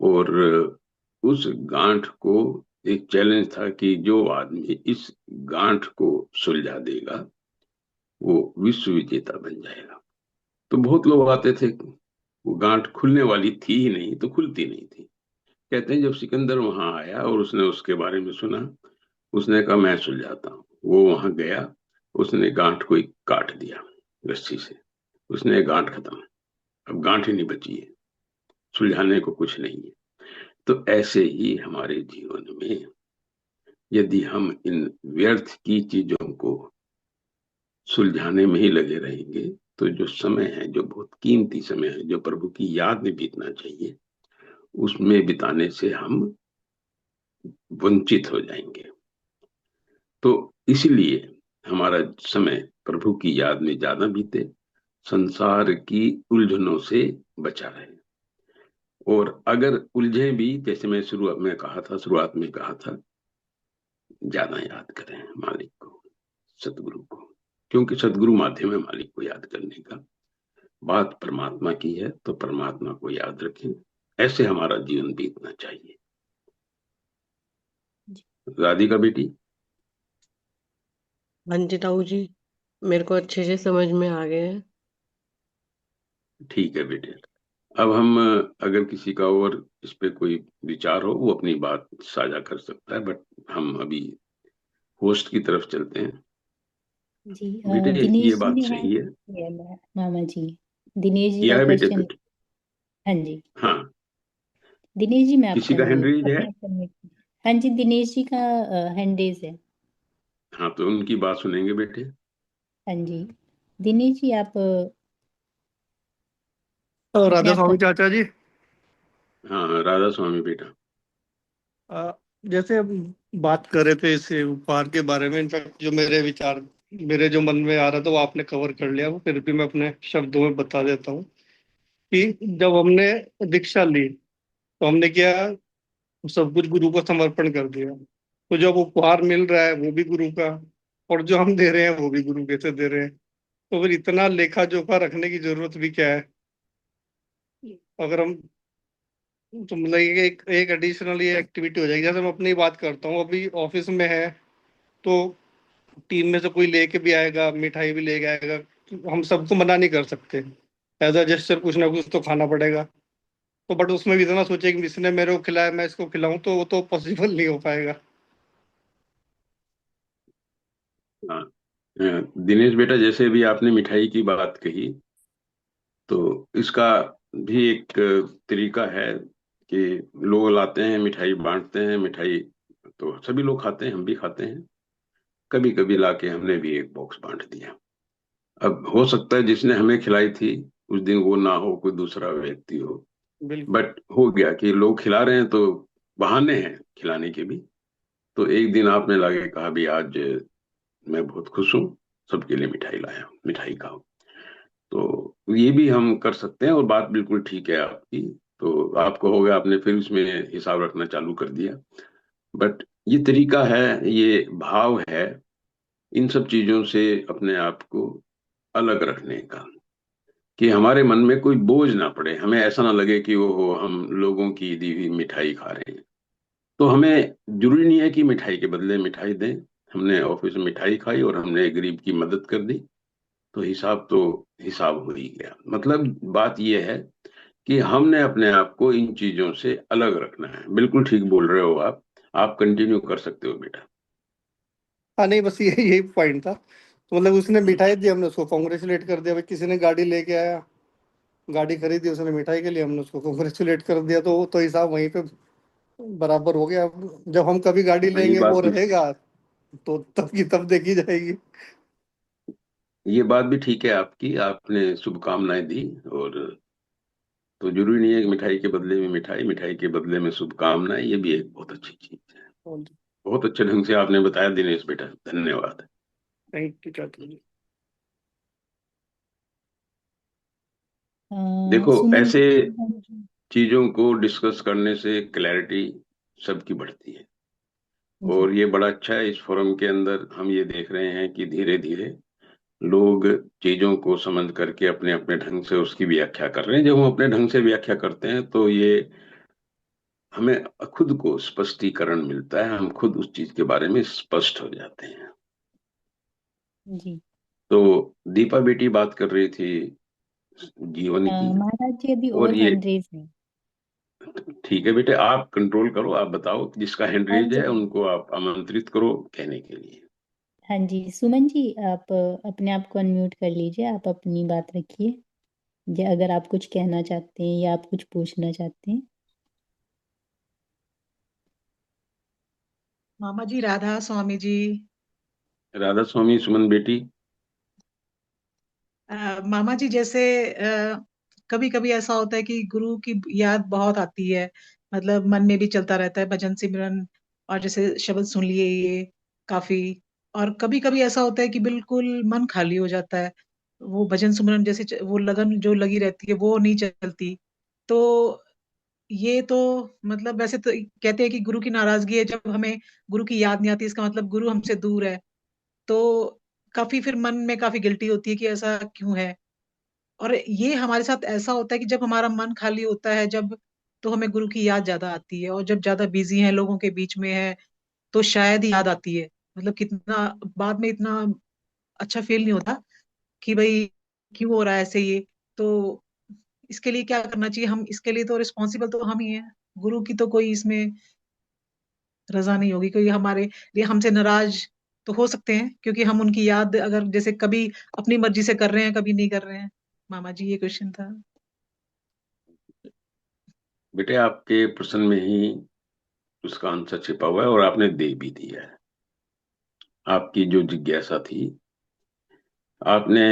और उस गांठ को एक चैलेंज था कि जो आदमी इस गांठ को सुलझा देगा वो विश्व विजेता बन जाएगा। तो बहुत लोग आते थे, वो गांठ खुलने वाली थी ही नहीं, तो खुलती नहीं थी। कहते हैं जब सिकंदर वहां आया और उसने उसके बारे में सुना, उसने कहा मैं सुलझाता हूँ। वो वहां गया, उसने गांठ को ही काट दिया रस्सी से, उसने गांठ खत्म, अब गांठ ही नहीं बची है, सुलझाने को कुछ नहीं है। तो ऐसे ही हमारे जीवन में यदि हम इन व्यर्थ की चीजों को सुलझाने में ही लगे रहेंगे, तो जो समय है, जो बहुत कीमती समय है, जो प्रभु की याद में बीतना चाहिए, उसमें बिताने से हम वंचित हो जाएंगे। तो इसलिए हमारा समय प्रभु की याद में ज्यादा बीते, संसार की उलझनों से बचा रहे। और अगर उलझे भी, जैसे मैं शुरुआत में कहा था, ज्यादा याद करें मालिक को, सतगुरु को, क्योंकि सतगुरु माध्यम है मालिक को याद करने का। बात परमात्मा की है तो परमात्मा को याद रखें। ऐसे हमारा जीवन बीतना चाहिए। राधिका बेटी। हाँ जी ताऊ जी, मेरे को अच्छे से समझ में आ गया है। ठीक है बेटे। अब हम अगर किसी का और इस पे कोई विचार हो, वो अपनी बात साझा कर सकता है, बट हम अभी होस्ट की तरफ चलते हैं। जी बेटे, ये दिनेश जी बात ने सही हैंड है। किया है मामा जी। दिनेश जी किया का है बेटे क्वेश्चन। कुछ? हाँ जी। हाँ। दिनेश जी मैं किसी आपका का हैंड रेज है? सबमिट करने। हाँ जी, दिनेश जी का हैंड रेज है। हाँ, तो उनकी बात सुनेंगे बेटे। हाँ जी, दिनेश जी आप और अपने राधा आप का। स्वामी चाचा जी, हाँ हाँ, राधा स्वामी बेटा। आ, जैसे हम बात कर रहे थे इस उपहार के बारे में, इनफैक्ट जो मेरे विचार, मेरे जो मन में आ रहा था वो आपने कवर कर लिया, वो फिर भी मैं अपने शब्दों में बता देता हूँ कि जब हमने दीक्षा ली तो हमने क्या, सब कुछ गुरु को समर्पण कर दिया। तो जब उपहार मिल रहा है वो भी गुरु का, और जो हम दे रहे हैं वो भी गुरु कैसे दे रहे हैं, तो फिर इतना लेखा जोखा रखने की जरूरत भी क्या है। अगर हम, तो मतलब एक एडिशनल ये एक्टिविटी हो जाएगी। जैसे मैं अपनी बात करता हूँ, अभी ऑफिस में है तो टीम में से कोई लेके भी आएगा, मिठाई भी लेके आएगा, तो हम सबको मना नहीं कर सकते। एज अ जेस्चर कुछ ना कुछ तो खाना पड़ेगा। तो बट उसमें भी इतना सोचे कि इसने मेरे को खिलाया मैं इसको खिलाऊं, तो वो तो पॉसिबल नहीं हो पाएगा। हाँ, दिनेश बेटा, जैसे भी आपने मिठाई की बात कही, तो इसका भी एक तरीका है कि लोग लाते हैं मिठाई, बांटते हैं मिठाई, तो सभी लोग खाते हैं, हम भी खाते हैं। कभी कभी लाके हमने भी एक बॉक्स बांट दिया। अब हो सकता है जिसने हमें खिलाई थी उस दिन वो ना हो, कोई दूसरा व्यक्ति हो, बिल्कुल। बट हो गया कि लोग खिला रहे हैं तो बहाने हैं खिलाने के भी। तो एक दिन आपने लाके कहा भी आज मैं बहुत खुश हूँ, सबके लिए मिठाई लाया हूँ, मिठाई खाओ। तो ये भी हम कर सकते हैं और बात बिल्कुल ठीक है आपकी। तो आपको हो गया, आपने फिर उसमें हिसाब रखना चालू कर दिया। बट ये तरीका है, ये भाव है, इन सब चीजों से अपने आप को अलग रखने का, कि हमारे मन में कोई बोझ ना पड़े, हमें ऐसा ना लगे कि वो हो हम लोगों की दी हुई मिठाई खा रहे हैं। तो हमें जरूरी नहीं है कि मिठाई के बदले मिठाई दें। हमने ऑफिस में मिठाई खाई और हमने गरीब की मदद कर दी, तो हिसाब हो ही गया। मतलब बात यह है कि हमने अपने आप को इन चीजों से अलग रखना है। बिल्कुल ठीक बोल रहे हो आप कंटिन्यू कर सकते हो बेटा। हाँ नहीं, बस ये यही पॉइंट था। तो मतलब उसने मिठाई दी, हमने उसको कॉन्ग्रेचुलेट कर दिया। भाई किसी ने गाड़ी लेके आया, गाड़ी खरीदी, उसने मिठाई के लिए, हमने उसको कॉन्ग्रेचुलेट कर दिया, तो वो तो हिसाब वहीं पे बराबर हो गया। अब जब हम कभी गाड़ी हाँ, लेंगे वो रहेगा, तो तब की तब देखी जाएगी। ये बात भी ठीक है आपकी, आपने शुभकामनाएं दी। और तो जरूरी नहीं है कि मिठाई के बदले में मिठाई, मिठाई के बदले में शुभकामनाएं, ये भी एक बहुत अच्छी चीज है। बहुत अच्छे ढंग से आपने बताया दिनेश बेटा, धन्यवाद। थैंक यू चाचा जी। अ, देखो, सुमन ऐसे जी। चीजों को डिस्कस करने से क्लैरिटी सबकी बढ़ती है। जी। और ये बड़ा अच्छा है, इस फोरम के अंदर हम ये देख रहे हैं कि धीरे धीरे लोग चीजों को समझ करके अपने अपने ढंग से उसकी व्याख्या कर रहे हैं। जब हम अपने ढंग से व्याख्या करते हैं तो ये हमें खुद को स्पष्टीकरण मिलता है, हम खुद उस चीज के बारे में स्पष्ट हो जाते हैं। जी। तो दीपा बेटी बात कर रही थी जीवन की। महाराज जी अभी और और ये हैंड रेज है। ठीक है बेटे, आप कंट्रोल करो, आप बताओ जिसका हैंड हाँ रेज जी। है उनको आप आमंत्रित करो कहने के लिए। हाँ जी, सुमन जी आप अपने आप को अनम्यूट कर लीजिए, आप अपनी बात रखिए। या अगर आप कुछ कहना चाहते हैं या आप कुछ पूछना चाहते हैं। मामा जी, राधा स्वामी जी। राधा स्वामी सुमन बेटी। मामा जी, जैसे कभी कभी ऐसा होता है कि गुरु की याद बहुत आती है। मतलब मन में भी चलता रहता है भजन सिमरन, और जैसे शब्द सुन लिए ये काफी। और कभी कभी ऐसा होता है कि बिल्कुल मन खाली हो जाता है। वो भजन सिमरन जैसे वो लगन जो लगी रहती है वो नहीं चलती। तो ये तो मतलब वैसे तो कहते हैं कि गुरु की नाराजगी है जब हमें गुरु की याद नहीं आती, इसका मतलब गुरु हमसे दूर है। तो काफी फिर मन में काफी गिल्टी होती है कि ऐसा क्यों है। और ये हमारे साथ ऐसा होता है कि जब हमारा मन खाली होता है, जब तो हमें गुरु की याद ज्यादा आती है, और जब ज्यादा बिजी है, लोगों के बीच में है, तो शायद ही याद आती है। मतलब कितना बाद में इतना अच्छा फील नहीं होता कि भाई क्यों हो रहा है ऐसे ये। तो इसके लिए क्या करना चाहिए? हम इसके लिए तो रिस्पॉन्सिबल तो हम ही हैं। गुरु की तो कोई इसमें रजा नहीं होगी, कोई हमारे लिए हमसे नाराज तो हो सकते हैं क्योंकि हम उनकी याद अगर जैसे कभी अपनी मर्जी से कर रहे हैं, कभी नहीं कर रहे हैं। मामा जी, ये क्वेश्चन था। बेटे, आपके प्रश्न में ही उसका आंसर छिपा हुआ है और आपने दे भी दिया है। आपकी जो जिज्ञासा थी, आपने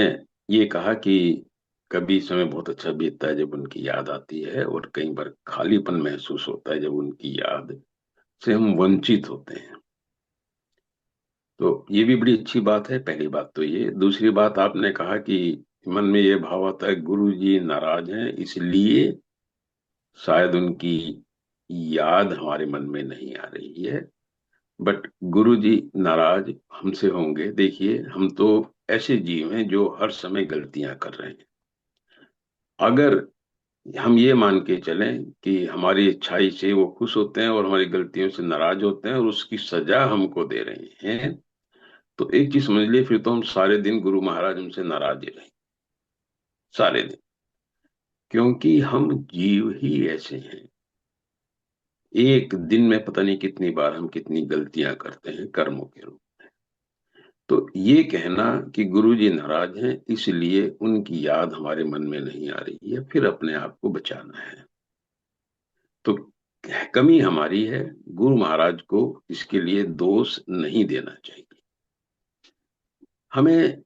ये कहा कि कभी समय बहुत अच्छा बीतता है जब उनकी याद आती है, और कई बार खालीपन महसूस होता है जब उनकी याद से हम वंचित होते हैं। तो ये भी बड़ी अच्छी बात है, पहली बात तो ये। दूसरी बात आपने कहा कि मन में ये भाव आता है गुरु जी नाराज हैं, इसलिए शायद उनकी याद हमारे मन में नहीं आ रही है। बट गुरु जी नाराज हमसे होंगे? देखिए, हम तो ऐसे जीव हैं जो हर समय गलतियां कर रहे हैं। अगर हम ये मान के चलें कि हमारी अच्छाई से वो खुश होते हैं और हमारी गलतियों से नाराज होते हैं और उसकी सजा हमको दे रहे हैं, तो एक चीज समझ लिए, फिर तो हम सारे दिन गुरु महाराज हमसे नाराज ही रहे, सारे दिन। क्योंकि हम जीव ही ऐसे हैं, एक दिन में पता नहीं कितनी बार हम कितनी गलतियां करते हैं कर्मों के रूप। तो ये कहना कि गुरु जी नाराज हैं इसलिए उनकी याद हमारे मन में नहीं आ रही है, फिर अपने आप को बचाना है। तो कमी हमारी है, गुरु महाराज को इसके लिए दोष नहीं देना चाहिए। हमें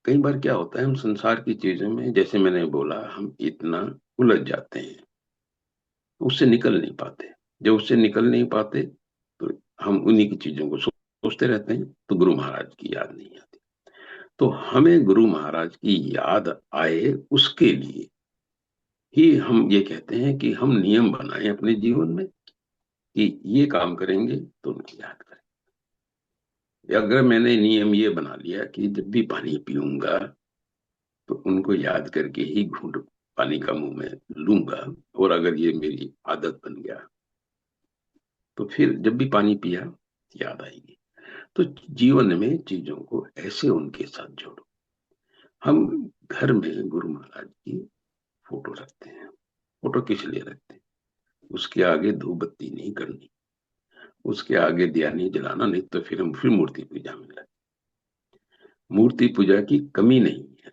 कई बार क्या होता है, हम संसार की चीजों में, जैसे मैंने बोला, हम इतना उलझ जाते हैं, उससे निकल नहीं पाते। जब उससे निकल नहीं पाते तो हम उन्हीं की चीजों को सोचते रहते हैं, तो गुरु महाराज की याद नहीं आती। तो हमें गुरु महाराज की याद आए, उसके लिए ही हम ये कहते हैं कि हम नियम बनाएं अपने जीवन में कि ये काम करेंगे तो उनकी याद करें। अगर मैंने नियम ये बना लिया कि जब भी पानी पीऊंगा तो उनको याद करके ही घूंट पानी का मुंह में लूंगा, और अगर ये मेरी आदत बन गया तो फिर जब भी पानी पिया याद आएगी। तो जीवन में चीजों को ऐसे उनके साथ जोड़ो। हम घर में गुरु महाराज की फोटो रखते हैं। फोटो किस लिए रखते हैं? उसके आगे धूप बत्ती नहीं करनी, उसके आगे दिया नहीं जलाना, नहीं तो फिर हम फिर मूर्ति पूजा में लगे। मूर्ति पूजा की कमी नहीं है,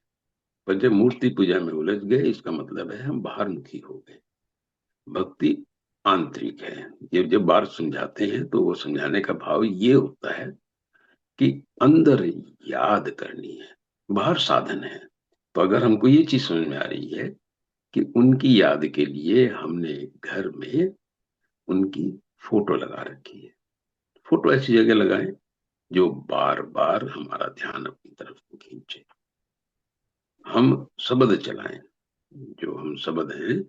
पर जब मूर्ति पूजा में उलझ गए, इसका मतलब है हम बाहर मुखी हो गए। भक्ति आंतरिक है। ये जब बात समझाते हैं तो वो समझाने का भाव ये होता है कि अंदर याद करनी है, बाहर साधन है। तो अगर हमको ये चीज समझ में आ रही है कि उनकी याद के लिए हमने घर में उनकी फोटो लगा रखी है, फोटो ऐसी जगह लगाएं जो बार बार हमारा ध्यान अपनी तरफ खींचे। हम शब्द चलाएं, जो हम शब्द हैं,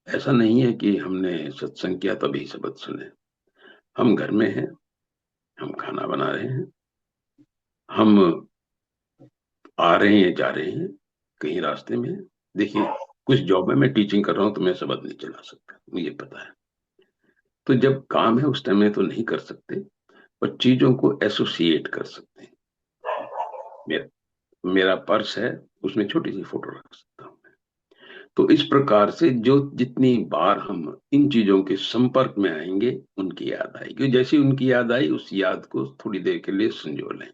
ऐसा नहीं है कि हमने सत्संग किया तभी शब्द सुने। हम घर में हैं, हम खाना बना रहे हैं, हम आ रहे हैं जा रहे हैं कहीं रास्ते में। देखिए, कुछ जॉब में मैं टीचिंग कर रहा हूं तो मैं शब्द नहीं चला सकता, मुझे पता है। तो जब काम है उस टाइम में तो नहीं कर सकते, पर चीजों को एसोसिएट कर सकते हैं। मेरा मेरा पर्स है, उसमें छोटी सी फोटो रख सकता हूँ। तो इस प्रकार से जो जितनी बार हम इन चीजों के संपर्क में आएंगे, उनकी याद आएगी। जैसे उनकी याद आई, उस याद को थोड़ी देर के लिए संजो लें।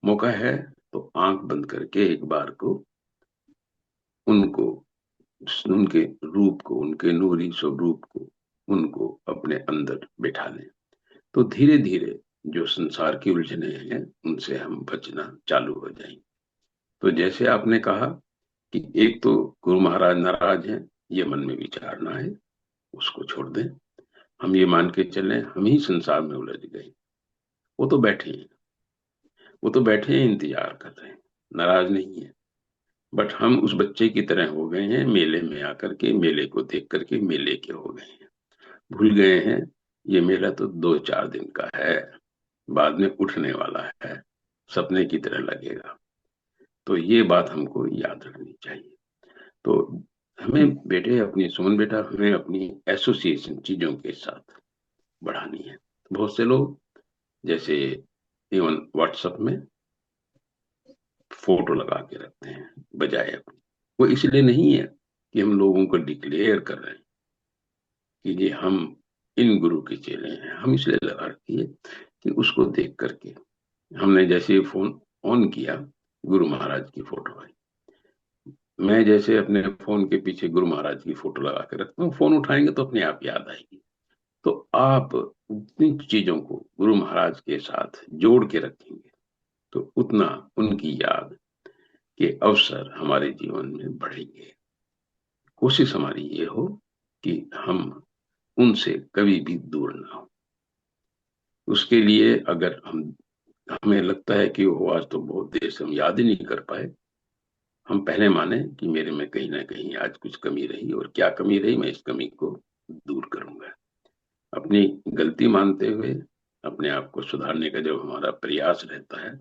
मौका है तो आंख बंद करके एक बार को उनको, उनके रूप को, उनके नूरी स्वरूप को, उनको अपने अंदर बिठा लें। तो धीरे धीरे जो संसार की उलझने हैं उनसे हम बचना चालू हो जाएंगे। तो जैसे आपने कहा कि एक तो गुरु महाराज नाराज हैं, ये मन में विचारना है, उसको छोड़ दें। हम ये मान के चलें हम ही संसार में उलझ गए, वो तो बैठे हैं, वो तो बैठे हैं, इंतजार कर रहे हैं, नाराज नहीं है। बट हम उस बच्चे की तरह हो गए हैं, मेले में आकर के, मेले को देख करके मेले के हो गए हैं। भूल गए हैं ये मेला तो 2-4 दिन का है, बाद में उठने वाला है, सपने की तरह लगेगा। तो ये बात हमको याद रखनी चाहिए। तो हमें बेटे, अपनी सुमन बेटा, हमें अपनी एसोसिएशन चीजों के साथ बढ़ानी है। बहुत से लोग जैसे इवन व्हाट्सएप में फोटो लगा के रखते हैं बजाय अपनी। वो इसलिए नहीं है कि हम लोगों को डिक्लेयर कर रहे हैं कि ये हम इन गुरु के चेले हैं, हम इसलिए लगा रखी है कि उसको देख करके हमने जैसे फोन ऑन किया, गुरु महाराज की फोटो आई। मैं जैसे अपने फोन के पीछे गुरु महाराज की फोटो लगा के रखता हूँ, फोन उठाएंगे तो अपने आप याद आएगी। तो आप उतनी चीजों को गुरु महाराज के साथ जोड़ के रखेंगे तो उतना उनकी याद के अवसर हमारे जीवन में बढ़ेंगे। कोशिश हमारी ये हो कि हम उनसे कभी भी दूर ना हो। उसके लिए अगर हमें लगता है कि वो आज तो बहुत देर से हम याद ही नहीं कर पाए, हम पहले माने कि मेरे में कहीं ना कहीं आज कुछ कमी रही, और क्या कमी रही, मैं इस कमी को दूर करूंगा। अपनी गलती मानते हुए अपने आप को सुधारने का जब हमारा प्रयास रहता है,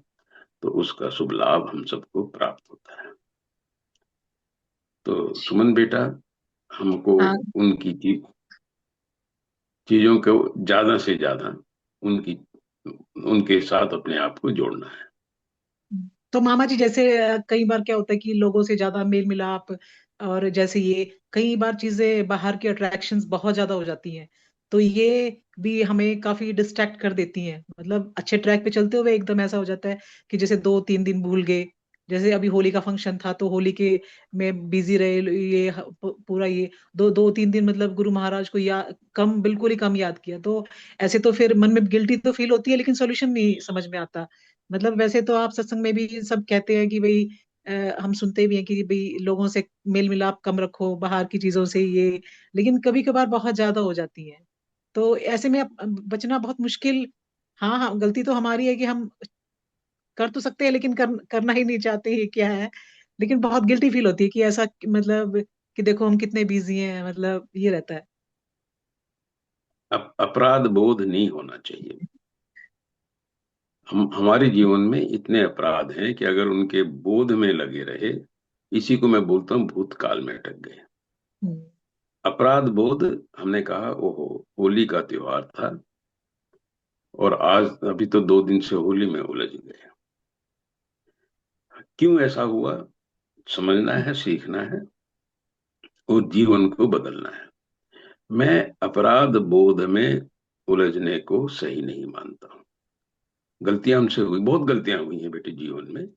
तो उसका शुभ लाभ हम सबको प्राप्त होता है। तो सुमन बेटा, हमको हाँ। उनकी चीजों को ज्यादा से ज्यादा उनकी उनके साथ अपने आप को जोड़ना है। तो मामा जी, जैसे कई बार क्या होता है कि लोगों से ज्यादा मेल मिलाप, और जैसे ये कई बार चीजें बाहर की अट्रैक्शंस बहुत ज्यादा हो जाती हैं, तो ये भी हमें काफी डिस्ट्रैक्ट कर देती हैं। मतलब अच्छे ट्रैक पे चलते हुए एकदम ऐसा हो जाता है कि जैसे 2-3 दिन भूल गए। जैसे अभी होली का फंक्शन था, तो होली के में बिजी रहे, ये पूरा ये 2-3 दिन मतलब गुरु महाराज को या कम, बिल्कुल ही कम याद किया। तो ऐसे तो फिर मन में गिल्टी तो फील होती है, लेकिन सोल्यूशन नहीं समझ में आता। मतलब वैसे तो आप सत्संग में भी सब कहते हैं कि भाई, हम सुनते भी हैं कि भाई लोगों से मेल मिलाप कम रखो, बाहर की चीजों से ये, लेकिन कभी कभार बहुत ज्यादा हो जाती है। तो ऐसे में अब बचना बहुत मुश्किल। हाँ हाँ, गलती तो हमारी है कि हम कर तो सकते हैं, लेकिन करना ही नहीं चाहते, ये क्या है। लेकिन बहुत गिल्टी फील होती है कि ऐसा, मतलब कि देखो हम कितने बिजी हैं, मतलब ये रहता है। अपराध बोध नहीं होना चाहिए। हम हमारे जीवन में इतने अपराध हैं कि अगर उनके बोध में लगे रहे, इसी को मैं बोलता हूँ भूतकाल में अटक गए। हम्म। अपराध बोध, हमने कहा ओहो, होली का त्योहार था और आज अभी तो 2 दिन से होली में उलझ गए। क्यों ऐसा हुआ, समझना है, सीखना है और जीवन को बदलना है। मैं अपराध बोध में उलझने को सही नहीं मानता हूँ। गलतियां हमसे हुई, बहुत गलतियां हुई हैं बेटे जीवन में।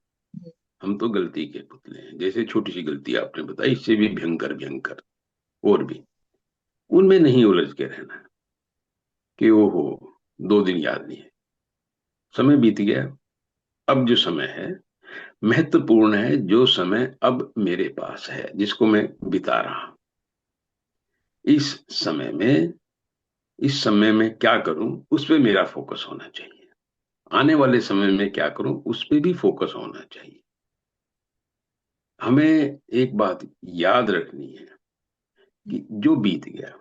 हम तो गलती के पुतले हैं। जैसे छोटी सी गलती आपने बताई, इससे भी भयंकर भयंकर और भी, उनमें नहीं उलझ के रहना है कि ओहो 2 दिन याद नहीं है, समय बीत गया। अब जो समय है महत्वपूर्ण है, जो समय अब मेरे पास है जिसको मैं बिता रहा हूं, इस समय में इस समय में क्या करूं उस पे मेरा फोकस होना चाहिए। आने वाले समय में क्या करूं उस पे भी फोकस होना चाहिए। हमें एक बात याद रखनी है कि जो बीत गया,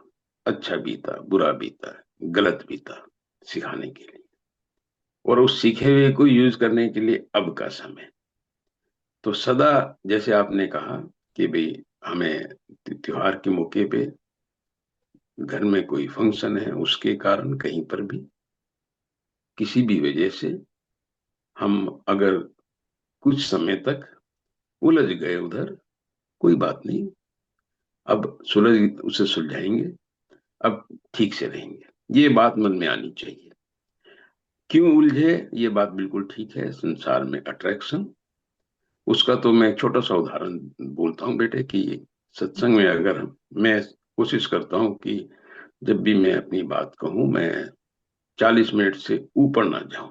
अच्छा बीता, बुरा बीता, गलत बीता, सिखाने के लिए, और उस सीखे हुए को यूज करने के लिए अब का समय। तो सदा, जैसे आपने कहा कि भाई हमें त्योहार के मौके पे घर में कोई फंक्शन है, उसके कारण कहीं पर भी किसी भी वजह से हम अगर कुछ समय तक उलझ गए उधर, कोई बात नहीं, अब सुलझ उसे सुलझाएंगे, अब ठीक से रहेंगे। ये बात मन में आनी चाहिए। क्यों उलझे, ये बात बिल्कुल ठीक है। संसार में अट्रैक्शन, उसका तो मैं एक छोटा सा उदाहरण बोलता हूँ बेटे कि सत्संग में अगर मैं कोशिश करता हूँ कि जब भी मैं अपनी बात कहूँ, मैं 40 मिनट से ऊपर ना जाऊं।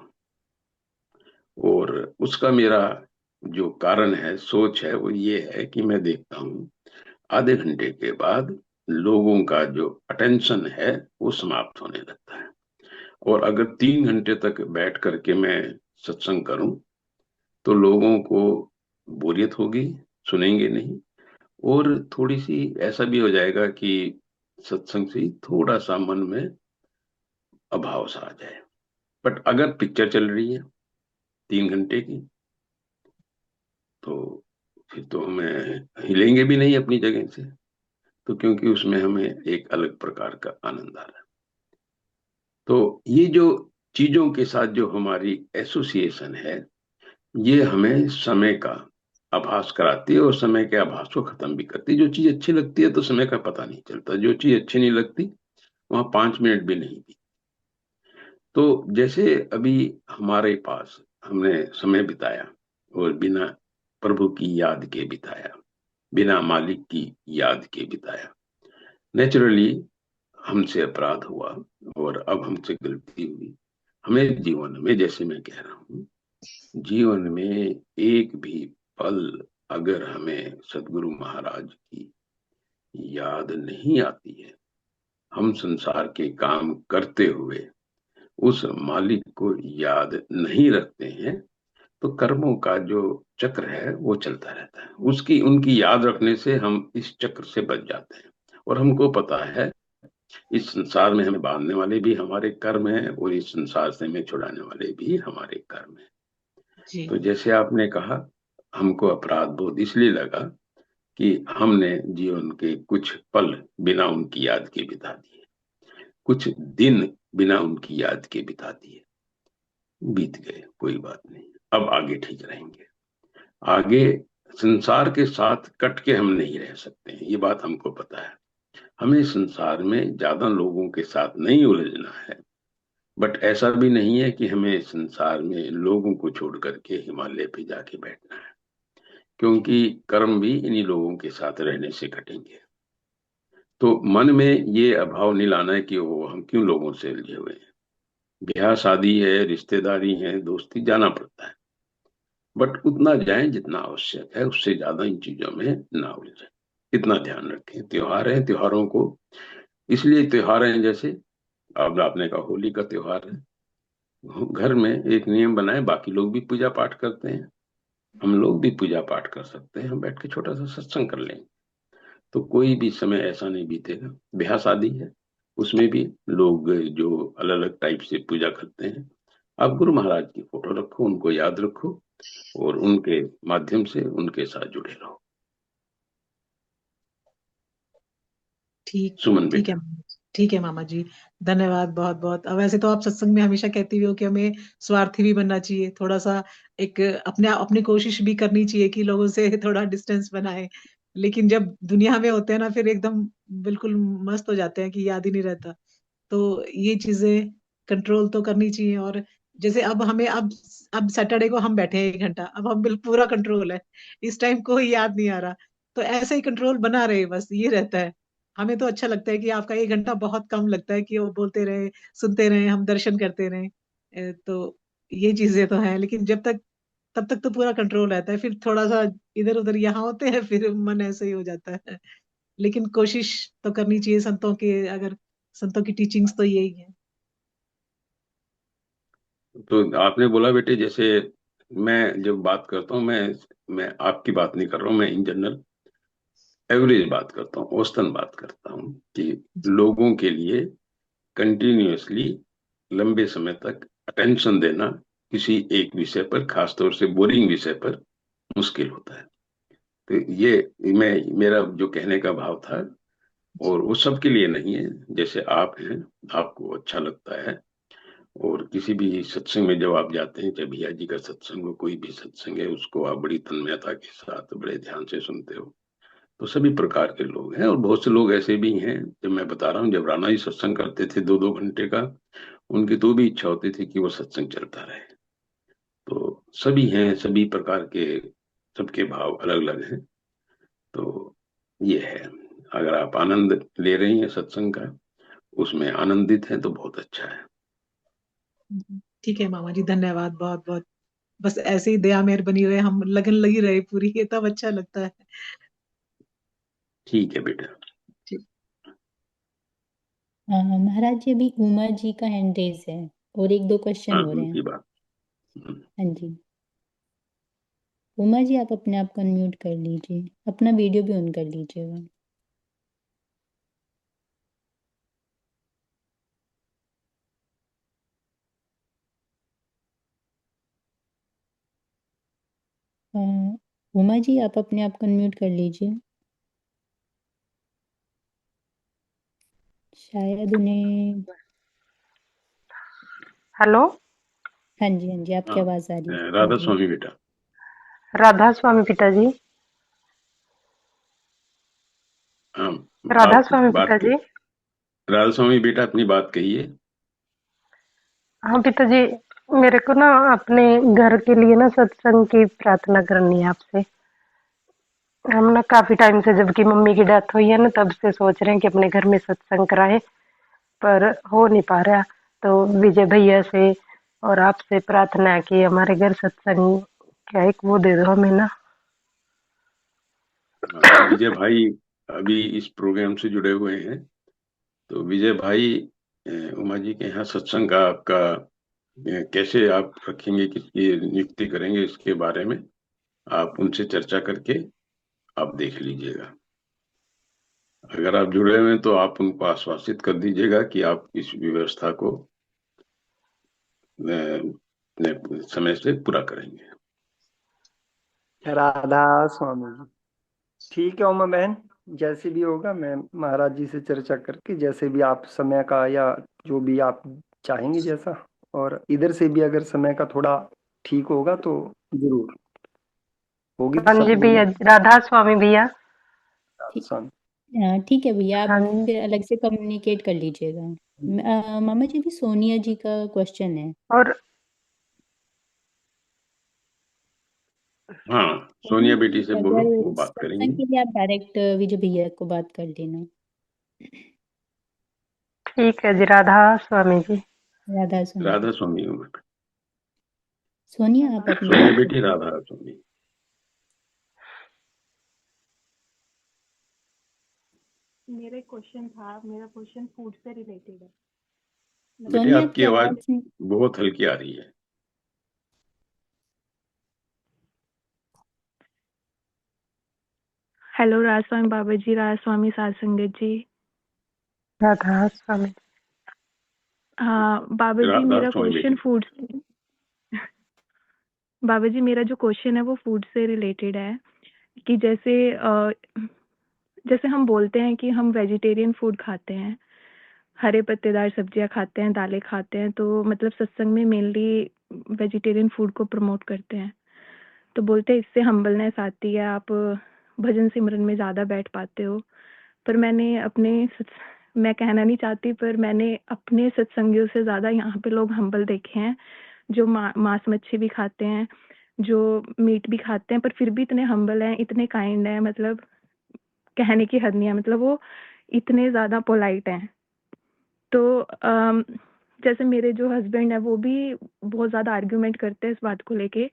और उसका मेरा जो कारण है, सोच है, वो ये है कि मैं देखता हूँ आधे घंटे के बाद लोगों का जो अटेंशन है वो समाप्त होने लगता है। और अगर 3 घंटे तक बैठ करके मैं सत्संग करूं, तो लोगों को बोरियत होगी, सुनेंगे नहीं। और थोड़ी सी ऐसा भी हो जाएगा कि सत्संग से ही थोड़ा सा मन में अभाव सा आ जाए। बट अगर पिक्चर चल रही है 3 घंटे की, तो फिर तो हमें हिलेंगे भी नहीं अपनी जगह से। तो क्योंकि उसमें हमें एक अलग प्रकार का आनंद आ रहा है। तो ये जो चीजों के साथ जो हमारी एसोसिएशन है, ये हमें समय का आभास कराती है और समय के आभास को खत्म भी करती है। जो चीज अच्छी लगती है तो समय का पता नहीं चलता, जो चीज अच्छी नहीं लगती वहां 5 मिनट भी नहीं थी। तो जैसे अभी हमारे पास हमने समय बिताया और बिना प्रभु की याद के बिताया, बिना मालिक की याद के बिताया, नेचुरली हमसे अपराध हुआ और अब हमसे गलती हुई। हमें जीवन में, जैसे मैं कह रहा हूँ, जीवन में एक भी पल अगर हमें सदगुरु महाराज की याद नहीं आती है, हम संसार के काम करते हुए उस मालिक को याद नहीं रखते हैं, तो कर्मों का जो चक्र है वो चलता रहता है। उसकी उनकी याद रखने से हम इस चक्र से बच जाते हैं। और हमको पता है इस संसार में हमें बांधने वाले भी हमारे कर्म हैं, और इस संसार से हमें छुड़ाने वाले भी हमारे कर्म हैं। जी तो जैसे आपने कहा, हमको अपराध बोध इसलिए लगा कि हमने जीवन के कुछ पल बिना उनकी याद के बिता दिए, कुछ दिन बिना उनकी याद के बिता दिए। बीत गए, कोई बात नहीं, अब आगे ठीक रहेंगे। आगे संसार के साथ कट के हम नहीं रह सकते हैं, ये बात हमको पता है। हमें संसार में ज्यादा लोगों के साथ नहीं उलझना है, बट ऐसा भी नहीं है कि हमें संसार में लोगों को छोड़ करके हिमालय पे जाके बैठना है, क्योंकि कर्म भी इन्हीं लोगों के साथ रहने से कटेंगे। तो मन में ये अभाव नहीं लाना है कि वो हम क्यों लोगों से उलझे हुए हैं। ब्याह शादी है, रिश्तेदारी है, दोस्ती, जाना पड़ता है, बट उतना जाएं जितना आवश्यक है, उससे ज्यादा इन चीजों में ना उलझे। इतना ध्यान रखें। त्योहार है, त्योहारों को इसलिए त्योहार हैं, जैसे अब आपने कहा होली का त्योहार है, घर में एक नियम बनाए, बाकी लोग भी पूजा पाठ करते हैं, हम लोग भी पूजा पाठ कर सकते हैं, हम बैठ के छोटा सा सत्संग कर लेंगे। तो कोई भी समय ऐसा नहीं बीतेगा। ब्याह शादी है, उसमें भी लोग जो अलग अलग टाइप से पूजा करते हैं, आप गुरु महाराज की फोटो रखो, उनको याद रखो, और उनके माध्यम से उनके साथ जुड़े रहो। ठीक सुमन ठीक है बेटा। ठीक है मामा जी। धन्यवाद बहुत बहुत। अब वैसे तो आप सत्संग में हमेशा कहती हुए हो कि हमें स्वार्थी भी बनना चाहिए, थोड़ा सा एक अपनी कोशिश भी करनी चाहिए कि लोगों से थोड़ा डिस्टेंस बनाए। लेकिन जब दुनिया में होते हैं ना, फिर एकदम बिल्कुल मस्त हो जाते हैं कि याद ही नहीं रहता। तो ये चीजें कंट्रोल तो करनी चाहिए। और जैसे अब हमें अब सैटरडे को हम बैठे हैं 1 घंटा, अब हम बिल्कुल पूरा कंट्रोल है, इस टाइम कोई याद नहीं आ रहा। तो ऐसे ही कंट्रोल बना रहे, बस ये रहता है। हमें तो अच्छा लगता है कि आपका 1 घंटा बहुत कम लगता है कि वो बोलते रहे, सुनते रहे, हम दर्शन करते रहे। तो ये चीजें तो हैं, लेकिन जब तक तब तक तो पूरा कंट्रोल रहता है। फिर थोड़ा सा इधर उधर यहाँ होते हैं, फिर मन ऐसे ही हो जाता है। लेकिन कोशिश तो करनी चाहिए संतों के, अगर संतों की टीचिंग्स तो यही है। तो आपने बोला बेटे, जैसे मैं जब बात करता हूँ, मैं आपकी बात नहीं कर रहा हूँ, मैं इन जनरल एवरेज बात करता हूँ, औसतन बात करता हूँ कि लोगों के लिए कंटिन्यूअसली लंबे समय तक अटेंशन देना किसी एक विषय पर, खासतौर से बोरिंग विषय पर, मुश्किल होता है। तो ये मैं मेरा जो कहने का भाव था, और वो सबके लिए नहीं है। जैसे आप हैं, आपको अच्छा लगता है, और किसी भी सत्संग में जब आप जाते हैं, चाहे भैया जी का सत्संग हो, कोई भी सत्संग है, उसको आप बड़ी तन्मयता के साथ बड़े ध्यान से सुनते हो। तो सभी प्रकार के लोग हैं, और बहुत से लोग ऐसे भी हैं, जब मैं बता रहा हूँ, जब राणा जी सत्संग करते थे 2-2 घंटे का, उनकी तो भी इच्छा होती थी कि वो सत्संग चलता रहे। तो सभी हैं, सभी प्रकार के, सबके भाव अलग अलग हैं। तो ये है, अगर आप आनंद ले रही हैं सत्संग का, उसमें आनंदित हैं, तो बहुत अच्छा है। ठीक है मामा जी, धन्यवाद बहुत बहुत। बस ऐसे ही दया मेहर बनी रहे, हम लगन लगी रहे पूरी, ये तब अच्छा लगता है। ठीक है बेटा। ठीक। महाराज जी, अभी उमा जी का हैंड रेज है और एक दो क्वेश्चन हाँ, हो रहे हैं। उनकी बात। हाँ जी, उमा जी आप अपने आप को अनम्यूट कर लीजिए, अपना वीडियो भी ऑन कर लीजिएगा। अ, उमा जी आप अपने आप को अनम्यूट कर लीजिए, शायद उन्हें। हेलो। हाँ जी, हाँ जी, हाँ, आपकी आवाज आ रही है। हाँ राधा जी। स्वामी बेटा। राधा स्वामी पिताजी। हाँ, राधा आप स्वामी बात पिताजी। राधा स्वामी बेटा, अपनी बात कहिए। हाँ पिताजी, मेरे को ना अपने घर के लिए ना सत्संग की प्रार्थना करनी है आपसे। हम ना काफी टाइम से, जबकि मम्मी की डेथ हुई है ना, तब से सोच रहे हैं कि अपने घर में सत्संग कराए, पर हो नहीं पा रहा। तो विजय भैया से और आपसे प्रार्थना है कि हमारे घर सत्संग क्या एक वो दे दो हमें ना। हाँ, विजय भाई अभी इस प्रोग्राम से जुड़े हुए हैं। तो विजय भाई, उमा जी के यहाँ सत्संग का आपका कैसे आप रखेंगे, किसकी नियुक्ति करेंगे, इसके बारे में आप उनसे चर्चा करके आप देख लीजिएगा। अगर आप जुड़े हुए हैं तो आप उनको आश्वासित कर दीजिएगा कि आप इस व्यवस्था को अपने समय से पूरा करेंगे। राधा स्वामी जी। ठीक है उमा बहन, जैसे भी होगा मैं महाराज जी से चर्चा करके, जैसे भी आप समय का या जो भी आप चाहेंगे जैसा, और इधर से भी अगर समय का थोड़ा ठीक होगा तो जरूर होगी तो हाँ जी सब भैया, बढ़िया। राधा स्वामी भैया। ठीक स्वामी। ठीक है भैया, आप हाँ फिर अलग से कम्युनिकेट कर लीजिएगा। मामा जी, भी सोनिया जी का क्वेश्चन है। और हाँ, सोनिया बेटी से बोलो, वो अगर बात सत्संग करेंगी। के लिए आप डायरेक्ट विजय भैया को बात कर लेना। ठीक है जी, राधा स्वामी जी। राधा स्वामी। राधा स्वामी उमा, सोनिया, आप अपनी सोनिया बात बेटी करें। राधा स्वामी। मेरा क्वेश्चन फूड से रिलेटेड है। बेटे सोनिया, आपकी आपकी आवाज आवाज बहुत हल्की आ रही है। हेलो राज स्वामी बाबा जी, राज स्वामी साध संगत जी। राधा स्वामी। हाँ बाबा जी, राधा मेरा स्वामी क्वेश्चन बेटी। फूड बाबा जी, मेरा जो क्वेश्चन है वो फूड से रिलेटेड है कि जैसे हम बोलते हैं कि हम वेजिटेरियन फूड खाते हैं, हरे पत्तेदार सब्जियां खाते हैं, दालें खाते हैं, तो मतलब सत्संग में मेनली वेजिटेरियन फूड को प्रमोट करते हैं। तो बोलते हैं इससे हम्बलनेस आती है, आप भजन सिमरन में ज़्यादा बैठ पाते हो। पर मैं कहना नहीं चाहती, पर मैंने अपने सत्संगियों से ज़्यादा यहाँ पे लोग हम्बल देखे हैं, जो मांस मच्छी भी खाते हैं, जो मीट भी खाते हैं, पर फिर भी इतने हम्बल हैं, इतने काइंड हैं, मतलब कहने की हद नहीं है, मतलब वो इतने ज़्यादा पोलाइट हैं। तो जैसे मेरे जो हस्बैंड है वो भी बहुत ज़्यादा आर्ग्यूमेंट करते हैं इस बात को लेके।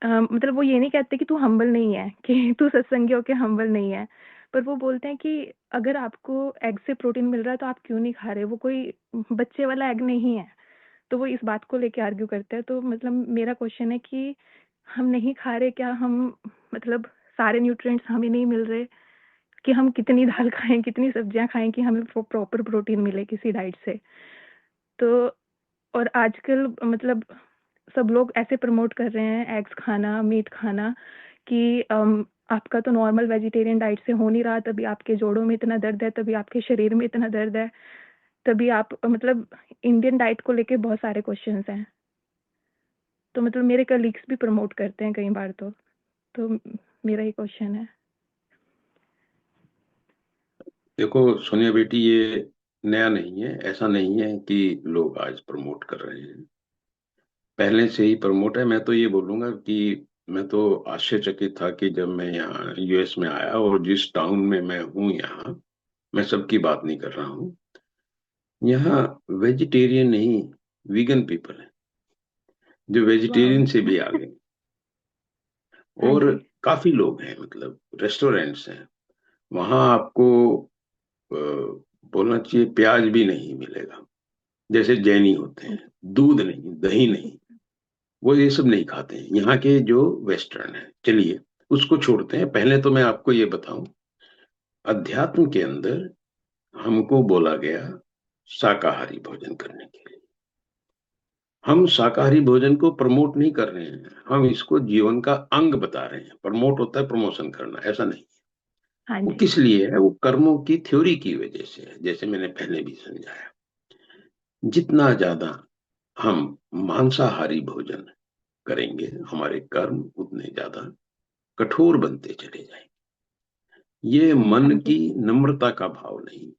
मतलब वो ये नहीं कहते कि तू हम्बल नहीं है, कि तू सत्संगी होके हम्बल नहीं है, पर वो बोलते हैं कि अगर आपको एग से प्रोटीन मिल रहा है तो आप क्यों नहीं खा रहे, वो कोई बच्चे वाला एग नहीं है। तो वो इस बात को लेके आर्ग्यू करते हैं। तो मतलब मेरा क्वेश्चन है कि हम नहीं खा रहे, क्या हम मतलब सारे न्यूट्रिएंट्स हमें नहीं मिल रहे, कि हम कितनी दाल खाएं, कितनी सब्जियां खाएं कि हमें प्रॉपर प्रोटीन मिले किसी डाइट से। तो और आजकल मतलब सब लोग ऐसे प्रमोट कर रहे हैं एग्स खाना, मीट खाना, कि आपका तो नॉर्मल वेजिटेरियन डाइट से हो नहीं रहा, तभी आपके जोड़ों में इतना दर्द है, तभी आपके शरीर में इतना दर्द है, तभी आप मतलब इंडियन डाइट को लेके बहुत सारे क्वेश्चंस हैं। तो मतलब मेरे कलीग्स भी प्रमोट करते हैं कई बार। तो मेरा ये क्वेश्चन है। देखो सोनिया बेटी, ये नया नहीं है, ऐसा नहीं है कि लोग आज प्रमोट कर रहे हैं, पहले से ही प्रमोट है। मैं तो ये बोलूंगा कि मैं तो आश्चर्यचकित था कि जब मैं यहाँ यूएस में आया, और जिस टाउन में मैं हूँ यहाँ, मैं सबकी बात नहीं कर रहा हूँ, यहाँ वेजिटेरियन नहीं, वीगन पीपल है, जो वाह। वेजिटेरियन से भी आगे। हाँ और जी। काफी लोग हैं, मतलब रेस्टोरेंट्स हैं वहाँ, आपको अ, बोलना चाहिए प्याज भी नहीं मिलेगा। जैसे जैनी होते हैं, दूध नहीं, दही नहीं, वो ये सब नहीं खाते हैं यहाँ के जो वेस्टर्न है। चलिए उसको छोड़ते हैं, पहले तो मैं आपको ये बताऊं, अध्यात्म के अंदर हमको बोला गया शाकाहारी भोजन करने के लिए। हम शाकाहारी भोजन को प्रमोट नहीं कर रहे हैं, हम इसको जीवन का अंग बता रहे हैं। प्रमोट होता है प्रमोशन करना, ऐसा नहीं। हाँ वो जी। किस लिए है? वो कर्मों की थ्योरी की वजह से है, जैसे मैंने पहले भी समझाया। जितना ज्यादा हम मांसाहारी भोजन करेंगे, हमारे कर्म उतने ज्यादा कठोर बनते चले जाएंगे। ये हाँ मन जी। की नम्रता का भाव नहीं।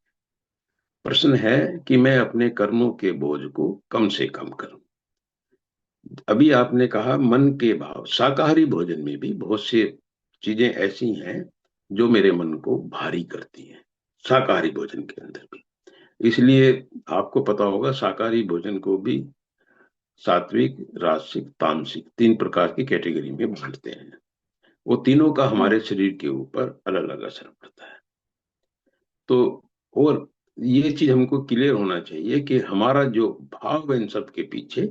प्रश्न है कि मैं अपने कर्मों के बोझ को कम से कम करूं। अभी आपने कहा मन के भाव, शाकाहारी भोजन में भी बहुत सी चीजें ऐसी हैं जो मेरे मन को भारी करती हैं, शाकाहारी भोजन के अंदर भी। इसलिए आपको पता होगा, शाकाहारी भोजन को भी सात्विक, राजसिक, तामसिक, तीन प्रकार की कैटेगरी में बांटते हैं। वो तीनों का हाँ हमारे शरीर के ऊपर अलग अलग असर पड़ता है। तो और ये चीज हमको क्लियर होना चाहिए कि हमारा जो भाव है इन सब के पीछे,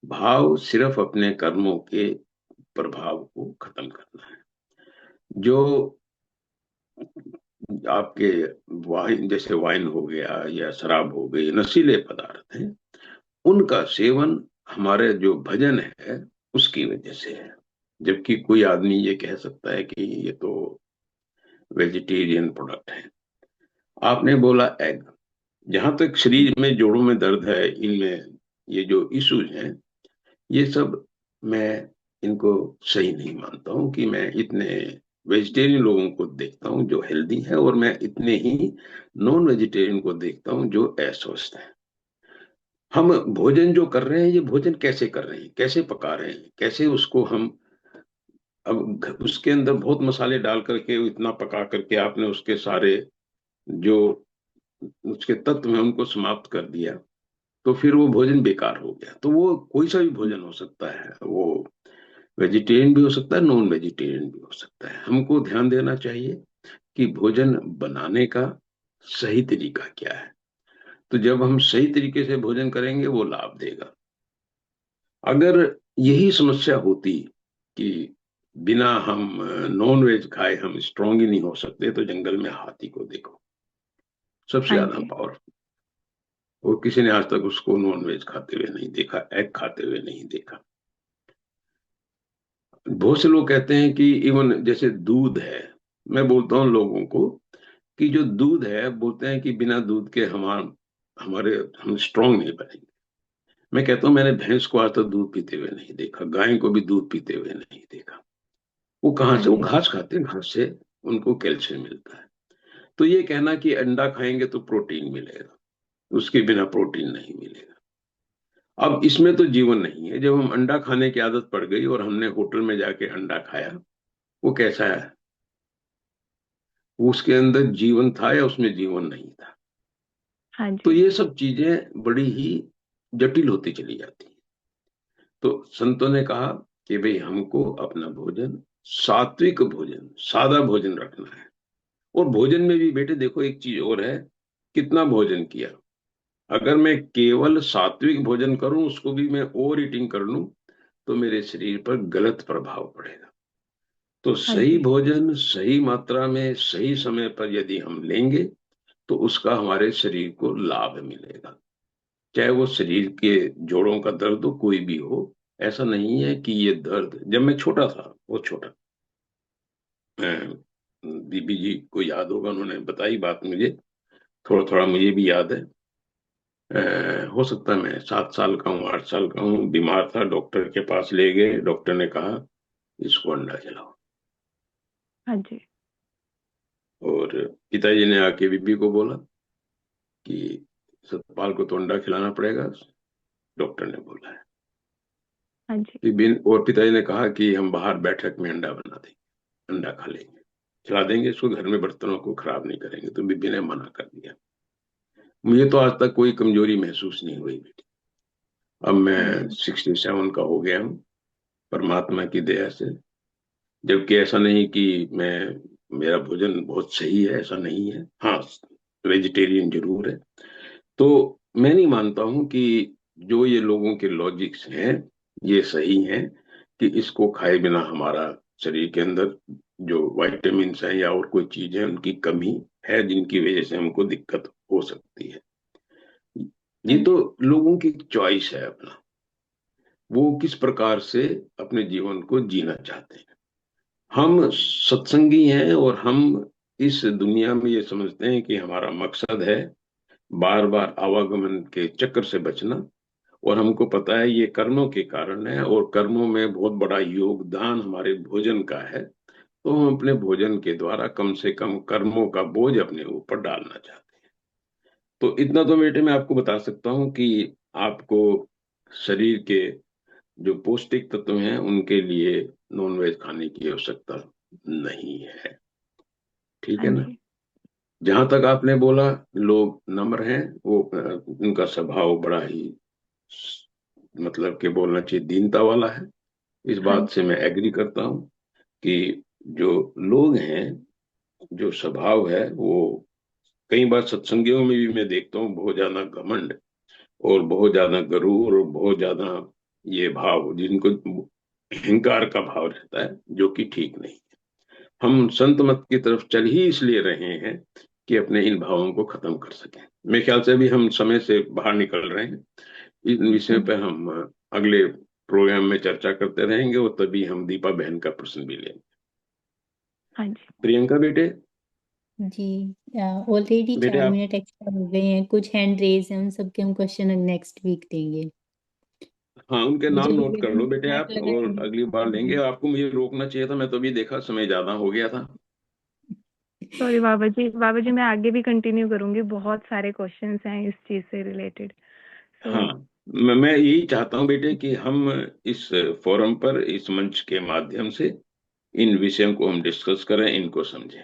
भाव सिर्फ अपने कर्मों के प्रभाव को खत्म करना है। जो आपके वाइन, जैसे वाइन हो गया या शराब हो गई, नशीले पदार्थ हैं, उनका सेवन हमारे जो भजन है उसकी वजह से है। जबकि कोई आदमी ये कह सकता है कि ये तो वेजिटेरियन प्रोडक्ट है। आपने बोला एग, जहां तक शरीर में जोड़ों में दर्द है, इनमें ये जो इश्यूज हैं, ये सब मैं इनको सही नहीं मानता हूँ कि मैं इतने वेजिटेरियन लोगों को देखता हूँ जो हेल्दी है, और मैं इतने ही नॉन वेजिटेरियन को देखता हूँ जो अस्वस्थ है। हम भोजन जो कर रहे हैं, ये भोजन कैसे कर रहे हैं, कैसे पका रहे हैं, कैसे उसको हम, अब उसके अंदर बहुत मसाले डाल करके इतना पका करके आपने उसके सारे जो उसके तत्व हैं उनको समाप्त कर दिया, तो फिर वो भोजन बेकार हो गया। तो वो कोई सा भी भोजन हो सकता है, वो वेजिटेरियन भी हो सकता है, नॉन वेजिटेरियन भी हो सकता है। हमको ध्यान देना चाहिए कि भोजन बनाने का सही तरीका क्या है। तो जब हम सही तरीके से भोजन करेंगे वो लाभ देगा। अगर यही समस्या होती कि बिना हम नॉन वेज खाए हम स्ट्रांग ही नहीं हो सकते, तो जंगल में हाथी को देखो, सबसे हाँ ज्यादा जी। पावरफुल। और किसी ने आज तक उसको नॉन वेज खाते हुए नहीं देखा, एग खाते हुए नहीं देखा। बहुत से लोग कहते हैं कि इवन जैसे दूध है, मैं बोलता हूँ लोगों को कि जो दूध है, बोलते हैं कि बिना दूध के हमारे हम स्ट्रांग नहीं बनेंगे। मैं कहता हूँ मैंने भैंस को आज तक दूध पीते हुए नहीं देखा, गाय को भी दूध पीते हुए नहीं देखा। वो कहाँ हाँ से, वो जी। घास खाते हैं, घास से उनको कैल्शियम मिलता है। तो ये कहना कि अंडा खाएंगे तो प्रोटीन मिलेगा, उसके बिना प्रोटीन नहीं मिलेगा। अब इसमें तो जीवन नहीं है। जब हम अंडा खाने की आदत पड़ गई और हमने होटल में जाके अंडा खाया, वो कैसा है, उसके अंदर जीवन था या उसमें जीवन नहीं था। हाँ तो जी। ये सब चीजें बड़ी ही जटिल होती चली जाती हैं। तो संतों ने कहा कि भाई हमको अपना भोजन सात्विक भोजन, सादा भोजन रखना है। और भोजन में भी बेटे देखो एक चीज और है, कितना भोजन किया। अगर मैं केवल सात्विक भोजन करूं, उसको भी मैं ओवर ईटिंग कर लूं, तो मेरे शरीर पर गलत प्रभाव पड़ेगा। तो हाँ सही जी। भोजन सही मात्रा में सही समय पर यदि हम लेंगे, तो उसका हमारे शरीर को लाभ मिलेगा। चाहे वो शरीर के जोड़ों का दर्द हो, कोई भी हो। ऐसा नहीं है कि ये दर्द, जब मैं छोटा था, बहुत छोटा, बीबी जी को याद होगा, उन्होंने बताई बात मुझे, थोड़ा थोड़ा मुझे भी याद है। हो सकता है मैं 7 साल का हूँ, 8 साल का हूँ, बीमार था, डॉक्टर के पास ले गए, डॉक्टर ने कहा इसको अंडा खिलाओ। हाँ जी। और पिताजी ने आके बीबी को बोला कि सतपाल को तो अंडा खिलाना पड़ेगा, डॉक्टर ने बोला है। हाँ जी। और पिताजी ने कहा कि हम बाहर बैठक में अंडा बना देंगे, अंडा खा लेंगे, खिला देंगे इसको, घर में बर्तनों को खराब नहीं करेंगे। तो बीबी ने मना कर दिया। मुझे तो आज तक कोई कमजोरी महसूस नहीं हुई बेटी। अब हाँ मैं जी। 67 का हो गया हूँ, परमात्मा की दया से। जबकि ऐसा नहीं कि मैं, मेरा भोजन बहुत सही है, ऐसा नहीं है। हाँ, वेजिटेरियन जरूर है। तो मैं नहीं मानता हूं कि जो ये लोगों के लॉजिक्स हैं ये सही हैं, कि इसको खाए बिना हमारा शरीर के अंदर जो वाइटामिन है या और कोई चीज है उनकी कमी है, जिनकी वजह से हमको दिक्कत हो सकती है। हाँ ये तो जी। लोगों की चॉइस है अपना, वो किस प्रकार से अपने जीवन को जीना चाहते हैं। हम सत्संगी हैं और हम इस दुनिया में ये समझते हैं कि हमारा मकसद है बार बार आवागमन के चक्कर से बचना। और हमको पता है ये कर्मों के कारण है, और कर्मों में बहुत बड़ा योगदान हमारे भोजन का है। तो हम अपने भोजन के द्वारा कम से कम कर्मों का बोझ अपने ऊपर डालना चाहते हैं। तो इतना तो बेटे मैं आपको बता सकता हूँ कि आपको शरीर के जो पौष्टिक तत्व हैं उनके लिए नॉनवेज खाने की आवश्यकता नहीं है। ठीक हाँ है ना। जी। जहां तक आपने बोला लोग नम्र हैं, वो उनका स्वभाव बड़ा ही, मतलब कि बोलना चाहिए, दीनता वाला है। इस हाँ बात से जी। मैं एग्री करता हूँ कि जो लोग हैं, जो स्वभाव है वो, कई बार सत्संगियों में भी मैं देखता हूँ बहुत ज्यादा घमंड और बहुत ज्यादा गरूर और बहुत ज्यादा ये भाव जिनको अहंकार का भाव रहता है, जो कि ठीक नहीं। हम संत मत की तरफ चल ही इसलिए रहे हैं कि अपने इन भावों को खत्म कर सकें। मेरे ख्याल से अभी हम समय से बाहर निकल रहे हैं। इन विषय पे हम अगले प्रोग्राम में चर्चा करते रहेंगे, और तभी हम दीपा बहन का प्रश्न भी लेंगे। हाँ जी। प्रियंका बेटे। जी, ऑलरेडी बेटे 4 आप, मिनट एक्स्ट्रा हो गए हैं, कुछ हैंड रेज हैं, उन सबके हम क्वेश्चन नेक्स्ट वीक देंगे। हाँ, उनके नाम मुझे नोट कर लो बेटे बैक आप, लगा और कि अगली बार लेंगे। आपको मुझे रोकना चाहिए था, मैं तो अभी देखा समय ज्यादा हो गया था। सॉरी बाबा जी मैं आगे भी कंटिन्यू करूंगी, बहुत सारे क्वेश्चंस हैं इस चीज से रिलेटेड। हाँ, सो मैं यही चाहता हूँ बेटे कि हम इस फोरम पर, इस मंच के माध्यम से इन विषयों को हम डिस्कस करें, इनको समझें।